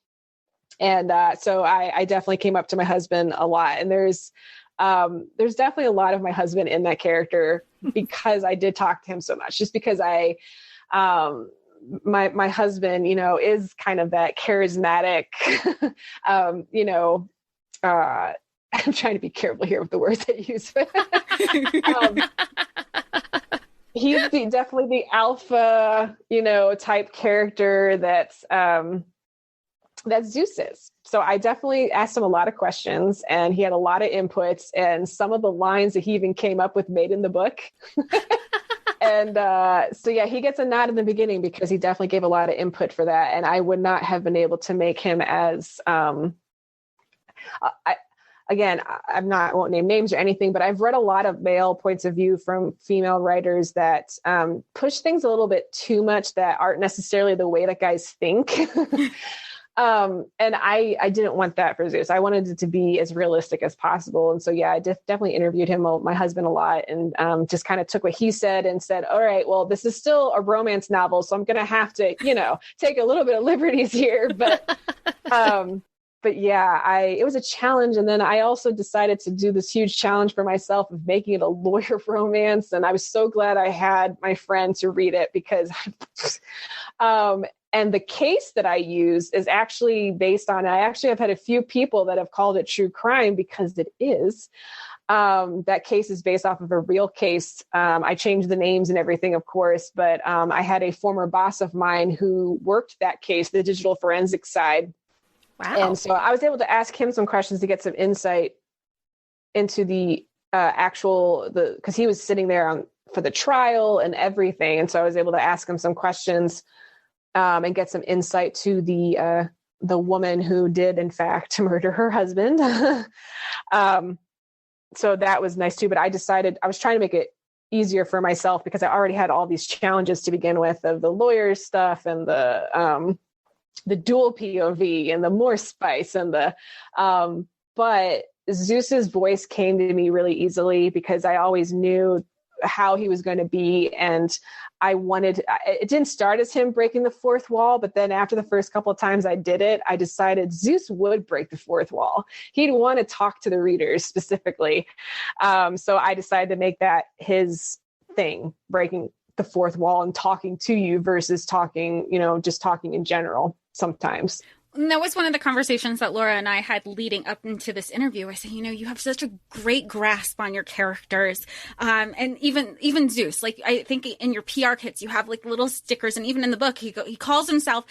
And so I definitely came up to my husband a lot. And there's definitely a lot of my husband in that character because I did talk to him so much, just because my husband, is kind of that charismatic, I'm trying to be careful here with the words I use. He's definitely the alpha, type character that's Zeus is. So I definitely asked him a lot of questions, and he had a lot of inputs, and some of the lines that he even came up with made in the book. And so yeah, he gets a nod in the beginning because he definitely gave a lot of input for that. And I would not have been able to make him as, I won't name names or anything, but I've read a lot of male points of view from female writers that push things a little bit too much that aren't necessarily the way that guys think. And I didn't want that for Zeus. I wanted it to be as realistic as possible. And so, yeah, I definitely interviewed him, my husband, a lot, and just kind of took what he said and said, all right, well, this is still a romance novel, so I'm going to have to, take a little bit of liberties here. But yeah, it was a challenge. And then I also decided to do this huge challenge for myself of making it a lawyer romance. And I was so glad I had my friend to read it because, and the case that I use is actually based on, I actually have had a few people that have called it true crime because it is. That case is based off of a real case. I changed the names and everything, of course, but I had a former boss of mine who worked that case, the digital forensics side. Wow. And so I was able to ask him some questions to get some insight into the because he was sitting there for the trial and everything. And so I was able to ask him some questions and get some insight to the woman who did, in fact, murder her husband. So that was nice too. But I decided I was trying to make it easier for myself because I already had all these challenges to begin with of the lawyer stuff and the dual POV and the more spice and but Zeus's voice came to me really easily because I always knew how he was going to be. And it didn't start as him breaking the fourth wall, but then after the first couple of times I did it, I decided Zeus would break the fourth wall. He'd want to talk to the readers specifically. So I decided to make that his thing, breaking the fourth wall and talking to you versus talking, just talking in general sometimes. And that was one of the conversations that Laura and I had leading up into this interview. I said, you have such a great grasp on your characters. And even Zeus, like I think in your PR kits, you have like little stickers. And even in the book, he calls himself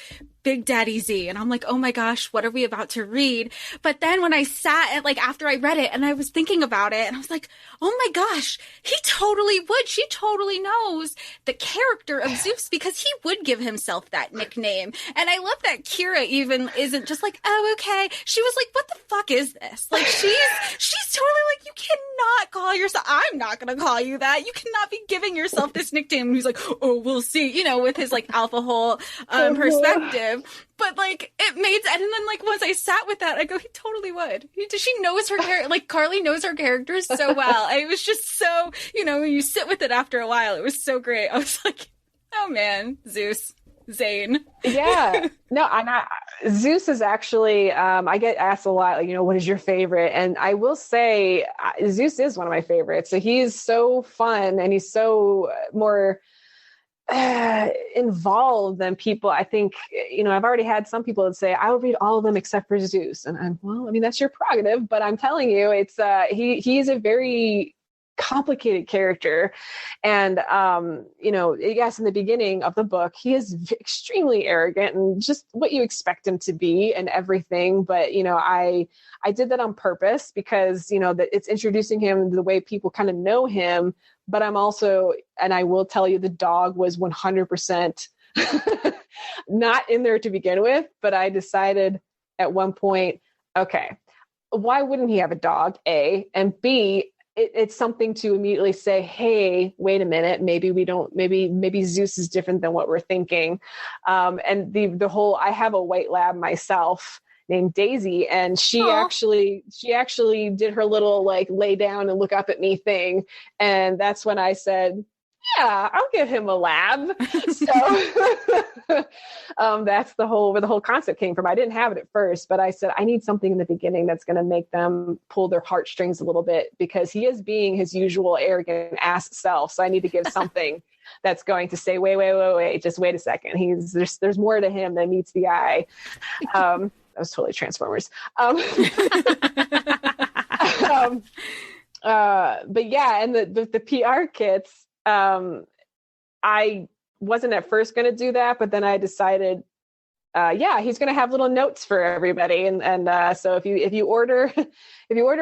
Big Daddy Z. And I'm like, oh my gosh, what are we about to read? But then when I sat after I read it and I was thinking about it and I was like, oh my gosh, he totally would. She totally knows the character of Zeus because he would give himself that nickname. And I love that Kira even isn't just like, oh, okay. She was like, what the fuck is this? Like she's totally like, you cannot call yourself, I'm not going to call you that. You cannot be giving yourself this nickname. And he's like, oh, we'll see, with his like alpha hole perspective. But like it made, and then like once I sat with that, I go, he totally would. She knows her character, like Carly knows her characters so well. It was just so, when you sit with it after a while, it was so great. I was like, oh man, Zeus, Zane. Yeah, no, Zeus is actually, I get asked a lot, like, what is your favorite? And I will say Zeus is one of my favorites. So he's so fun and he's so more involved than people. I think, I've already had some people that say, I will read all of them except for Zeus. And that's your prerogative, but I'm telling you, it's, he's a very complicated character. And, yes, in the beginning of the book, he is extremely arrogant and just what you expect him to be and everything. But, I did that on purpose because, that it's introducing him the way people kind of know him. But I'm also, and I will tell you, the dog was 100% not in there to begin with. But I decided at one point, okay, why wouldn't he have a dog? A, and B, it's something to immediately say, hey, wait a minute, maybe Zeus is different than what we're thinking. And the whole, I have a white lab myself named Daisy, and she actually did her little like lay down and look up at me thing. And that's when I said, yeah, I'll give him a lab. So that's where the whole concept came from. I didn't have it at first, but I said, I need something in the beginning that's going to make them pull their heartstrings a little bit, because he is being his usual arrogant ass self. So I need to give something that's going to say, wait, just wait a second. There's more to him than meets the eye. That was totally Transformers. But yeah, and the PR kits, I wasn't at first going to do that, but then I decided, he's going to have little notes for everybody. And so if you order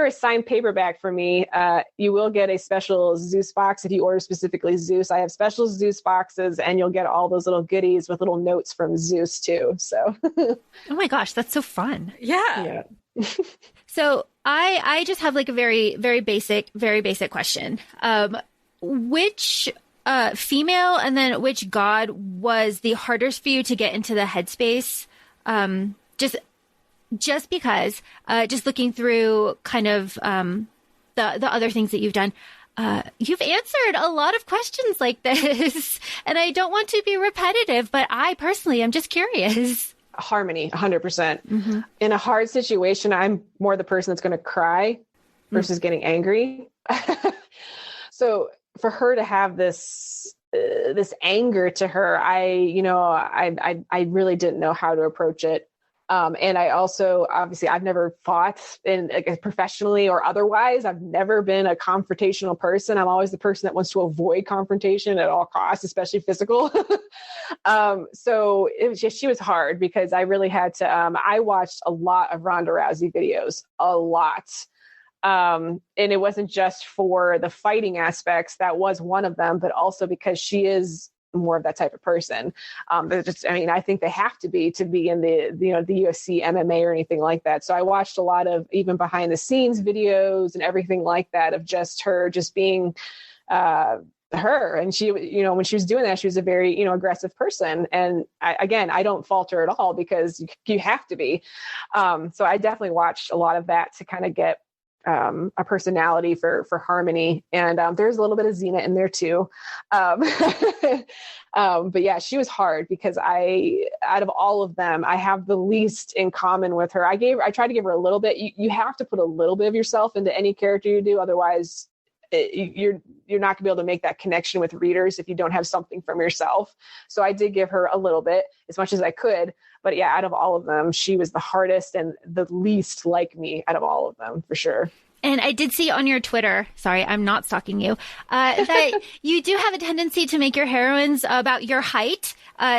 a signed paperback for me, you will get a special Zeus box. If you order specifically Zeus, I have special Zeus boxes, and you'll get all those little goodies with little notes from Zeus too. So, oh my gosh, that's so fun. Yeah. So I just have like a very, very basic question. Which female and then which god was the hardest for you to get into the headspace? Just because, just looking through kind of the other things that you've done, you've answered a lot of questions like this, and I don't want to be repetitive, but I personally am just curious. Harmony, 100%. Mm-hmm. In a hard situation, I'm more the person that's going to cry versus getting angry. So for her to have this anger to her, I really didn't know how to approach it. And I also, obviously, I've never fought professionally or otherwise. I've never been a confrontational person. I'm always the person that wants to avoid confrontation at all costs, especially physical. So she was hard because I really had to, I watched a lot of Ronda Rousey videos, a lot. And it wasn't just for the fighting aspects. That was one of them, but also because she is more of that type of person. I think they have to be in the UFC, MMA or anything like that. So I watched a lot of even behind the scenes videos and everything like that of just her just being, her. And she, when she was doing that, she was a very, aggressive person. And I don't fault her at all because you have to be. So I definitely watched a lot of that to kind of get a personality for Harmony. And there's a little bit of Xena in there too. But yeah, she was hard because out of all of them, I have the least in common with her. I tried to give her a little bit. You have to put a little bit of yourself into any character you do. Otherwise you're not gonna be able to make that connection with readers if you don't have something from yourself. So I did give her a little bit, as much as I could. But yeah, out of all of them, she was the hardest and the least like me out of all of them, for sure. And I did see on your Twitter, sorry, I'm not stalking you, that you do have a tendency to make your heroines about your height.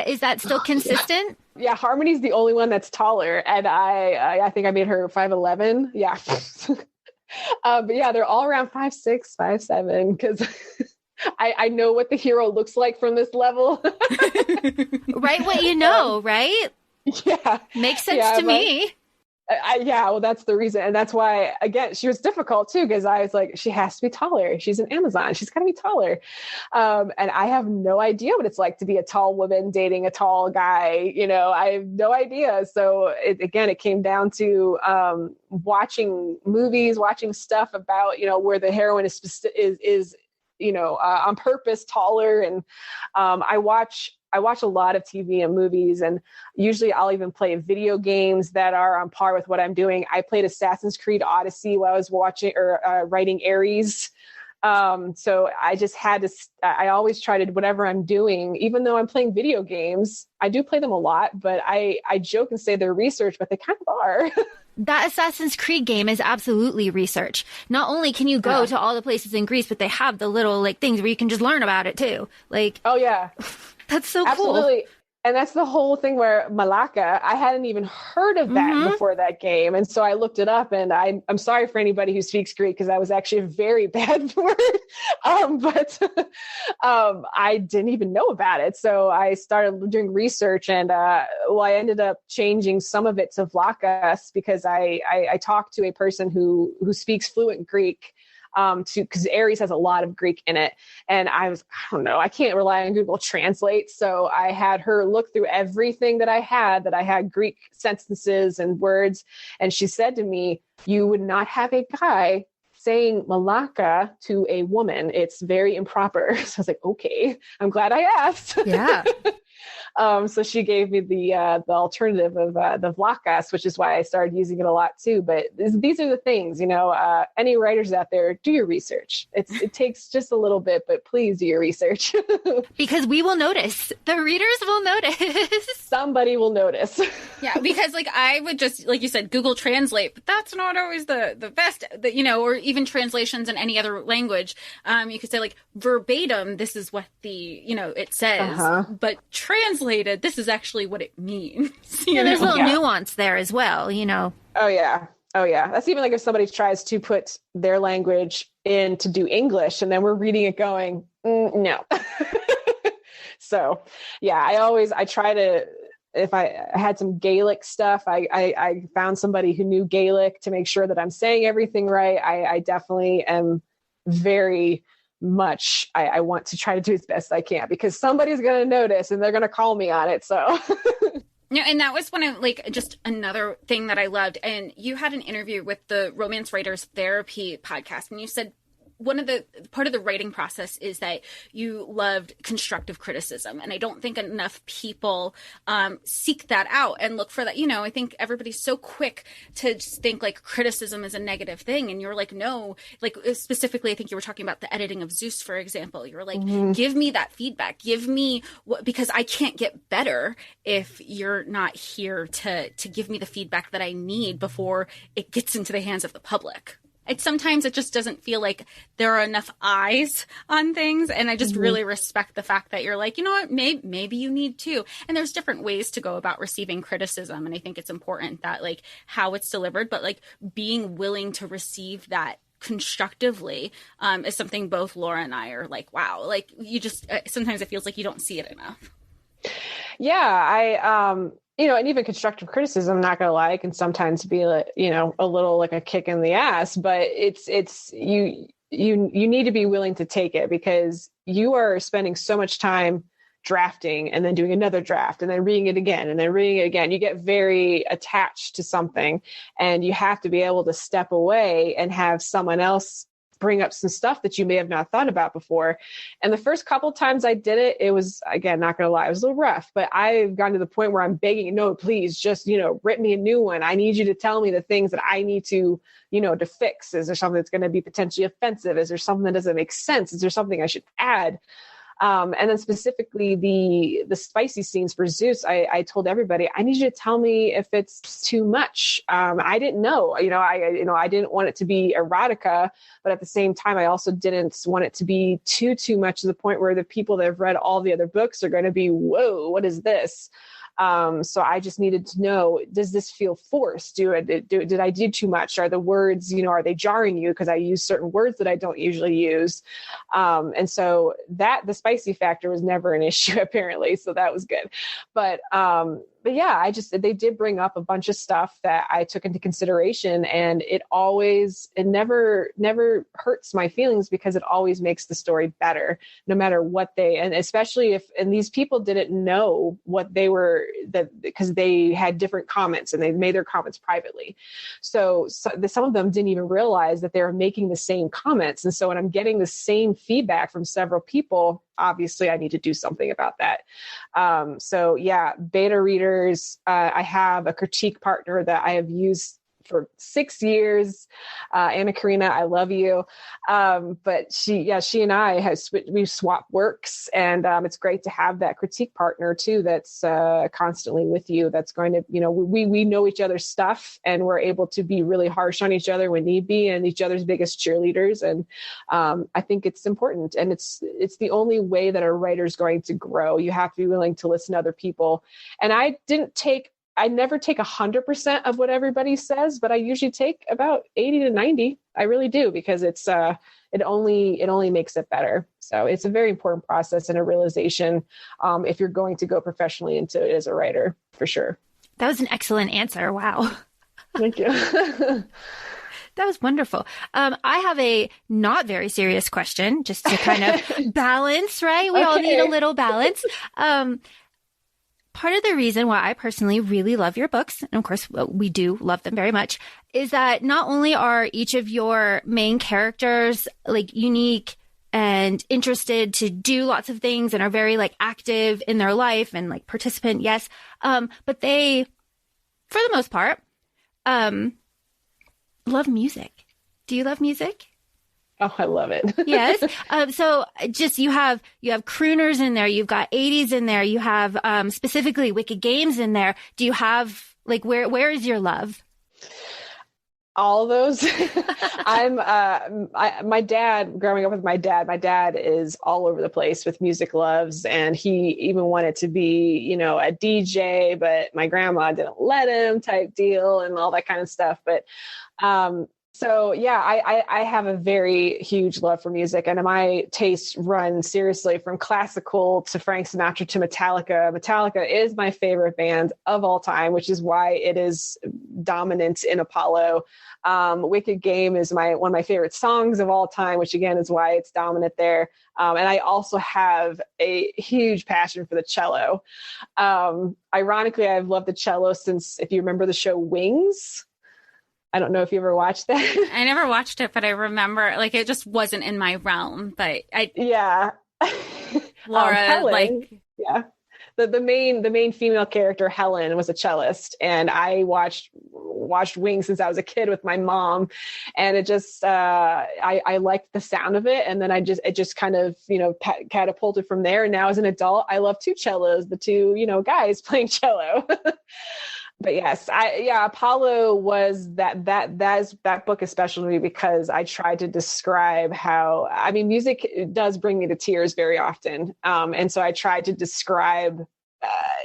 Is that still consistent? Yeah, Harmony's the only one that's taller. And I think I made her 5'11". Yeah. But yeah, they're all around 5'6", 5'7", because I know what the hero looks like from this level. Right, what you know, right? Yeah. Makes sense to me. Well, that's the reason. And that's why, again, she was difficult too, because I was like, she has to be taller. She's an Amazon. She's got to be taller. And I have no idea what it's like to be a tall woman dating a tall guy. I have no idea. So it came down to watching movies, watching stuff about, where the heroine is on purpose taller. And I watch a lot of TV and movies, and usually I'll even play video games that are on par with what I'm doing. I played Assassin's Creed Odyssey while I was watching or writing Ares. So I just had to, I always try to, whatever I'm doing, even though I'm playing video games, I do play them a lot, but I joke and say they're research, but they kind of are. that Assassin's Creed game is absolutely research. Not only can you go to all the places in Greece, but they have the little like things where you can just learn about it too. Like, oh yeah, that's so absolutely. cool. And that's the whole thing where Malacca, I hadn't even heard of that before that game. And so I looked it up, and I'm sorry for anybody who speaks Greek, because that was actually a very bad word. But I didn't even know about it. So I started doing research, and I ended up changing some of it to Vlakas, because I talked to a person who speaks fluent Greek, because Aries has a lot of Greek in it. And I don't know, I can't rely on Google Translate. So I had her look through everything that I had Greek sentences and words. And she said to me, you would not have a guy saying Malacca to a woman. It's very improper. So I was like, okay, I'm glad I asked. Yeah. So she gave me the alternative of the Vlakas, which is why I started using it a lot too. But these are the things, any writers out there, do your research. It takes just a little bit, but please do your research. Because we will notice. The readers will notice. Somebody will notice. Yeah, because I would just, like you said, Google Translate, but that's not always the best, or even translations in any other language. You could say like verbatim, this is what it says, but translated, this is actually what it means. There's a little nuance there as well, Oh yeah. That's even like if somebody tries to put their language in to do English, and then we're reading it going, no. So yeah, I try to, if I had some Gaelic stuff, I found somebody who knew Gaelic to make sure that I'm saying everything right. I definitely am very much, I want to try to do as best I can, because somebody's going to notice and they're going to call me on it. So No, and that was one of just another thing that I loved. And you had an interview with the Romance Writers Therapy podcast, and you said part of the writing process is that you loved constructive criticism. And I don't think enough people seek that out and look for that. I think everybody's so quick to just think like criticism is a negative thing. And you're like, no, specifically, I think you were talking about the editing of Zeus, for example. You're like, give me that feedback. Give me because I can't get better if you're not here to give me the feedback that I need before it gets into the hands of the public. Sometimes it just doesn't feel like there are enough eyes on things. And I just really respect the fact that you're like, you know what, maybe you need to. And there's different ways to go about receiving criticism. And I think it's important that how it's delivered, but being willing to receive that constructively is something both Laura and I are like, wow, you just, sometimes it feels like you don't see it enough. Yeah. And even constructive criticism, I'm not going to lie, can sometimes be, a little like a kick in the ass, but it's you need to be willing to take it, because you are spending so much time drafting and then doing another draft and then reading it again and then reading it again. You get very attached to something, and you have to be able to step away and have someone else bring up some stuff that you may have not thought about before. And the first couple times I did it, it was, again, not going to lie, it was a little rough, but I've gotten to the point where I'm begging, no, please just, rip me a new one. I need you to tell me the things that I need to, to fix. Is there something that's going to be potentially offensive? Is there something that doesn't make sense? Is there something I should add? And then specifically the spicy scenes for Zeus, I told everybody, I need you to tell me if it's too much. I didn't know, I didn't want it to be erotica, but at the same time, I also didn't want it to be too much to the point where the people that have read all the other books are going to be, whoa, what is this? So I just needed to know, does this feel forced? Did I do too much? Are the words, are they jarring you? Because I use certain words that I don't usually use. And so the spicy factor was never an issue, apparently. So that was good. But yeah, they did bring up a bunch of stuff that I took into consideration, and it never hurts my feelings, because it always makes the story better, no matter what and especially and these people didn't know what they were, because they had different comments and they made their comments privately. So some of them didn't even realize that they were making the same comments. And so when I'm getting the same feedback from several people, obviously I need to do something about that. So yeah, beta readers, I have a critique partner that I have used for 6 years. Anna Karina, I love you. But she and I we've swapped works, and it's great to have that critique partner too, that's constantly with you. That's going to, we know each other's stuff, and we're able to be really harsh on each other when need be, and each other's biggest cheerleaders. And I think it's important, and it's the only way that a writer's going to grow. You have to be willing to listen to other people. And I never take 100% of what everybody says, but I usually take about 80 to 90. I really do, because it only makes it better. So it's a very important process and a realization if you're going to go professionally into it as a writer, for sure. That was an excellent answer. Wow. Thank you. That was wonderful. I have a not very serious question, just to kind of balance, right? We all need a little balance. Part of the reason why I personally really love your books, and of course we do love them very much, is that not only are each of your main characters like unique and interested to do lots of things and are very like active in their life and like participant, yes, but they, for the most part, love music. Do you love music? Oh, I love it. Yes. So just, you have crooners in there. You've got 80s in there. You have, specifically Wicked Games in there. Do you have like, where is your love? All of those. My dad, growing up with my dad is all over the place with music loves. And he even wanted to be, a DJ, but my grandma didn't let him, type deal, and all that kind of stuff. But, so yeah, I have a very huge love for music, and my tastes run seriously from classical to Frank Sinatra to Metallica. Metallica is my favorite band of all time, which is why it is dominant in Apollo. Wicked Game is one of my favorite songs of all time, which again is why it's dominant there. And I also have a huge passion for the cello. Ironically, I've loved the cello since, if you remember the show Wings. I don't know if you ever watched that. I never watched it, but I remember like it just wasn't in my realm. But yeah, Laura, Helen, yeah, the main female character, Helen, was a cellist, and I watched Wings since I was a kid with my mom, and it just I liked the sound of it, and then it just kind of catapulted from there. And now as an adult, I love two cellos, the two guys playing cello. But yes, Apollo was that book is special to me because I tried to describe how, music does bring me to tears very often. And so I tried to describe,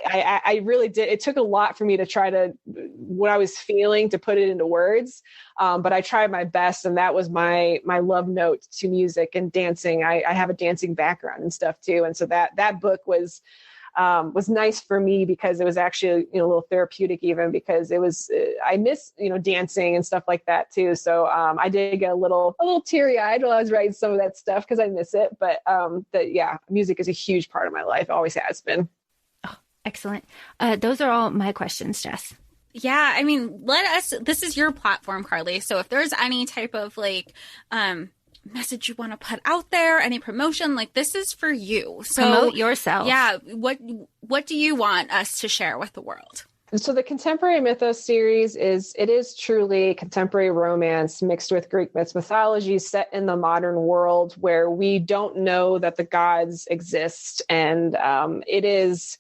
I really did. It took a lot for me to try to, what I was feeling, to put it into words. But I tried my best, and that was my love note to music and dancing. I have a dancing background and stuff too. And so that book was nice for me because it was actually, a little therapeutic, even because it was, I miss, dancing and stuff like that too. So, I did get a little teary eyed while I was writing some of that stuff because I miss it. But, music is a huge part of my life. Always has been. Oh, excellent. Those are all my questions, Jess. Yeah. This is your platform, Carly. So if there's any type of message you want to put out there, any promotion, this is for you. So promote yourself. Yeah. What do you want us to share with the world? So the Contemporary Mythos series is truly contemporary romance mixed with Greek mythology set in the modern world where we don't know that the gods exist. And it is,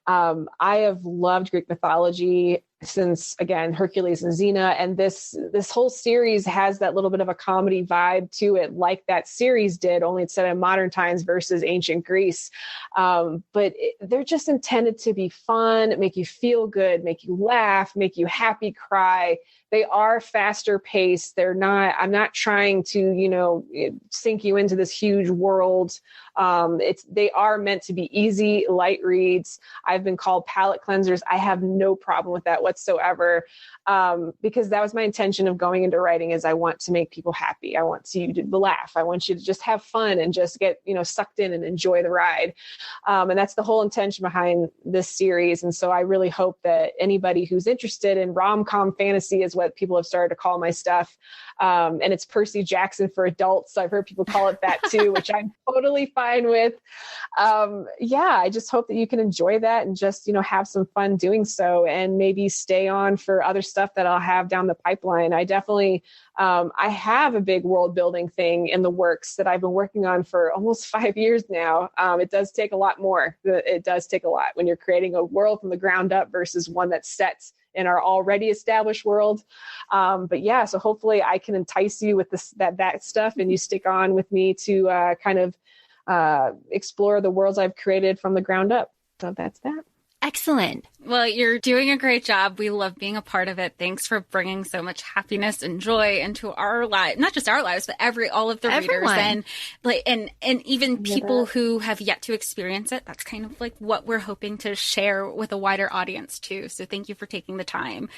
I have loved Greek mythology since, again, Hercules and Xena. And this whole series has that little bit of a comedy vibe to it, like that series did, only it's set in modern times versus ancient Greece. But they're just intended to be fun, make you feel good, make you laugh, make you happy, cry. They are faster paced. I'm not trying to, sink you into this huge world. They are meant to be easy, light reads. I've been called palate cleansers. I have no problem with that whatsoever. Because that was my intention of going into writing, is I want to make people happy. I want you to laugh. I want you to just have fun and just get, sucked in and enjoy the ride. And that's the whole intention behind this series. And so I really hope that anybody who's interested in rom-com fantasy is what people have started to call my stuff. And it's Percy Jackson for adults. So I've heard people call it that too, which I'm totally fine with. I just hope that you can enjoy that and just, have some fun doing so, and maybe stay on for other stuff that I'll have down the pipeline. I definitely, I have a big world building thing in the works that I've been working on for almost 5 years now. It does take a lot more. It does take a lot when you're creating a world from the ground up versus one that's set in our already established world. But yeah, so hopefully I can entice you with that stuff, and you stick on with me to kind of explore the worlds I've created from the ground up. So that's that. Excellent. Well, you're doing a great job. We love being a part of it. Thanks for bringing so much happiness and joy into our lives, not just our lives, but all of the Everyone. readers and even people who have yet to experience it. That's kind of like what we're hoping to share with a wider audience too. So thank you for taking the time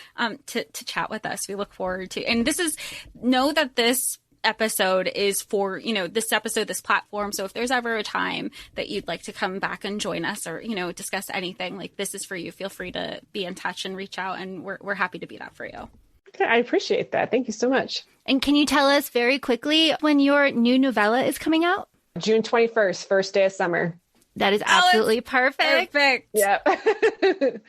to chat with us. We look forward to, and know that this episode is for, this platform. So if there's ever a time that you'd like to come back and join us or, discuss anything, like this is for you, feel free to be in touch and reach out, and we're happy to be that for you. Okay, I appreciate that. Thank you so much. And can you tell us very quickly when your new novella is coming out? June 21st, first day of summer. That is absolutely perfect. Yep.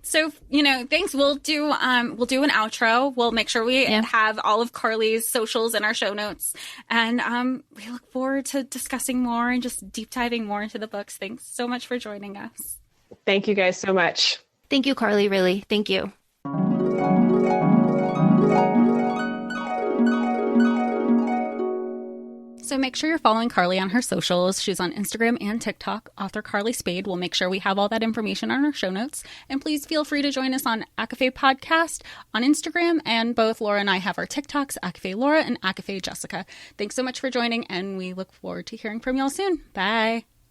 So, thanks. We'll do an outro. We'll make sure we have all of Carly's socials in our show notes. And we look forward to discussing more and just deep diving more into the books. Thanks so much for joining us. Thank you guys so much. Thank you, Carly. Really. Thank you. So make sure you're following Carly on her socials. She's on Instagram and TikTok, author Carly Spade. We'll make sure we have all that information on our show notes. And please feel free to join us on ACOFAE Podcast on Instagram. And both Laura and I have our TikToks, ACOFAE Laura and ACOFAE Jessica. Thanks so much for joining, and we look forward to hearing from y'all soon. Bye.